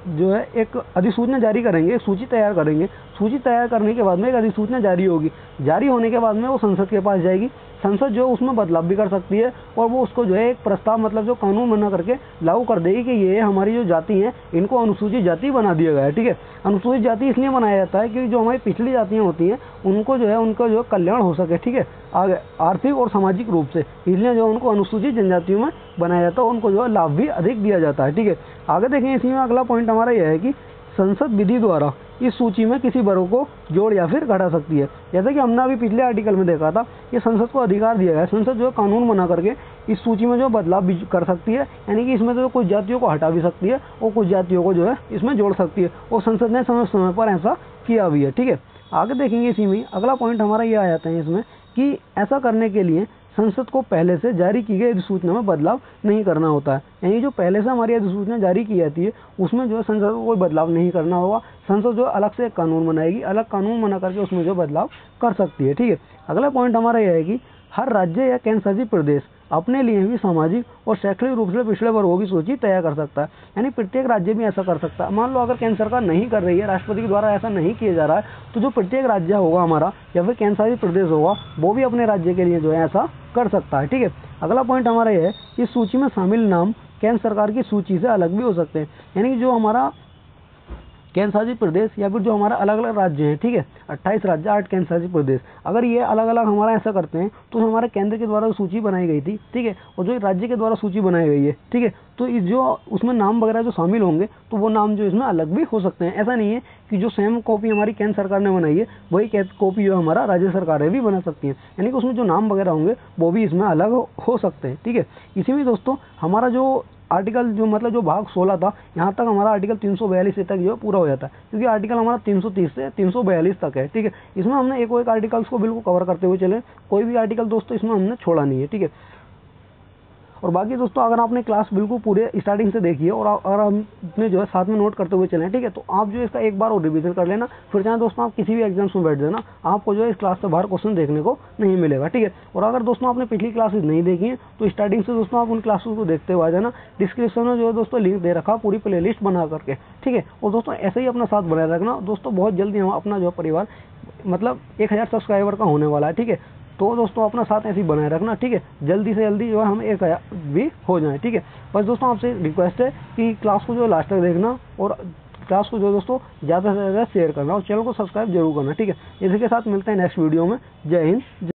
जो है एक अधिसूचना जारी करेंगे, सूची तैयार करेंगे। सूची तैयार करने के बाद में एक अधिसूचना जारी होगी, जारी होने के बाद में वो संसद के पास जाएगी। संसद जो है उसमें बदलाव भी कर सकती है और वो उसको जो है एक प्रस्ताव मतलब जो कानून बना करके लागू कर देगी कि ये हमारी जो जाति है इनको अनुसूचित जाति बना दिया गया है। ठीक है, अनुसूचित जाति इसलिए बनाया जाता है क्योंकि जो हमारी पिछली जातियाँ होती हैं उनको जो है उनका जो कल्याण हो सके। ठीक है, आगे आर्थिक और सामाजिक रूप से, इसलिए जो उनको अनुसूचित जनजातियों में बनाया जाता है, उनको जो है लाभ भी अधिक दिया जाता है। ठीक है, आगे देखें इसी में अगला पॉइंट हमारा यह है कि संसद विधि द्वारा इस सूची में किसी वर्ग को जोड़ या फिर घटा सकती है। जैसा कि हमने अभी पिछले आर्टिकल में देखा था कि संसद को अधिकार दिया गया है, संसद जो है कानून बना करके इस सूची में जो बदलाव भी कर सकती है। यानी कि इसमें तो कुछ जातियों को हटा भी सकती है और कुछ जातियों को जो है इसमें जोड़ सकती है, और संसद ने समय समय पर ऐसा किया भी है। ठीक है, आगे देखेंगे इसी में अगला पॉइंट हमारा ये आ जाता है इसमें कि ऐसा करने के लिए संसद को पहले से जारी की गई अधिसूचना में बदलाव नहीं करना होता है। यानी जो पहले से हमारी अधिसूचना जारी की जाती है उसमें जो है संसद को कोई बदलाव नहीं करना होगा। संसद जो अलग से एक कानून बनाएगी, अलग कानून बना करके उसमें जो बदलाव कर सकती है। ठीक है, अगला पॉइंट हमारा यह है कि हर राज्य या केंद्र शासित प्रदेश अपने लिए भी सामाजिक और शैक्षणिक रूप से पिछड़े वर्गों की सूची तैयार कर सकता है। यानी प्रत्येक राज्य भी ऐसा कर सकता है। मान लो अगर केंद्र सरकार नहीं कर रही है, राष्ट्रपति के द्वारा ऐसा नहीं किया जा रहा है, तो जो प्रत्येक राज्य होगा हमारा या फिर केंद्र शासित प्रदेश होगा वो भी अपने राज्य के लिए जो है ऐसा कर सकता है। ठीक है, अगला पॉइंट हमारा यह है इस सूची में शामिल नाम केंद्र सरकार की सूची से अलग भी हो सकते हैं। यानी जो हमारा केंद्र शासित प्रदेश या फिर जो हमारा अलग अलग राज्य हैं, ठीक है, 28 राज्य 8 केंद्र शासित प्रदेश, अगर ये अलग अलग हमारा ऐसा करते हैं तो हमारे केंद्र के द्वारा सूची बनाई गई थी, ठीक है, और जो राज्य के द्वारा सूची बनाई गई है, ठीक है, तो इस जो उसमें नाम वगैरह जो शामिल होंगे तो वो नाम जो इसमें अलग भी हो सकते हैं। ऐसा नहीं है कि जो सेम कॉपी हमारी केंद्र सरकार ने बनाई है वही कॉपी जो हमारा राज्य सरकारें भी बना सकती हैं। यानी कि उसमें जो नाम वगैरह होंगे वो भी इसमें अलग हो सकते हैं। ठीक है, इसी में दोस्तों हमारा जो आर्टिकल जो मतलब जो भाग 16 था, यहाँ तक हमारा आर्टिकल 342 तक जो है पूरा हो जाता है, क्योंकि आर्टिकल हमारा 330 से 342 तक है, ठीक है। इसमें हमने एक एक आर्टिकल्स को बिल्कुल कवर करते हुए चले, कोई भी आर्टिकल दोस्तों इसमें हमने छोड़ा नहीं है, ठीक है। और बाकी दोस्तों अगर आपने क्लास बिल्कुल पूरे स्टार्टिंग से देखी है और अगर आपने जो है साथ में नोट करते हुए चले, ठीक है, तो आप जो इसका एक बार और रिवीजन कर लेना, फिर चाहे दोस्तों आप किसी भी एग्जाम्स में बैठ जाना, आपको जो है इस क्लास से बाहर क्वेश्चन देखने को नहीं मिलेगा, ठीक है। और अगर दोस्तों आपने पिछली क्लासेस नहीं देखी है तो स्टार्टिंग से दोस्तों आप उन क्लासेस को देखते हुए आ जाना, डिस्क्रिप्शन में जो है दोस्तों लिंक दे रखा पूरी प्ले लिस्ट बना करके, ठीक है। और दोस्तों ऐसे ही अपना साथ बनाए रखना दोस्तों, बहुत जल्दी हम अपना जो परिवार मतलब 1000 सब्सक्राइबर का होने वाला है, ठीक है। तो दोस्तों अपना साथ ऐसे ही बनाए रखना, ठीक है, जल्दी से जल्दी जो है हम 1000 भी हो जाए, ठीक है। बस दोस्तों आपसे रिक्वेस्ट है कि क्लास को जो लास्ट तक देखना और क्लास को जो दोस्तों ज़्यादा से ज़्यादा शेयर करना और चैनल को सब्सक्राइब जरूर करना, ठीक है। इसी के साथ मिलते हैं नेक्स्ट वीडियो में। जय हिंद।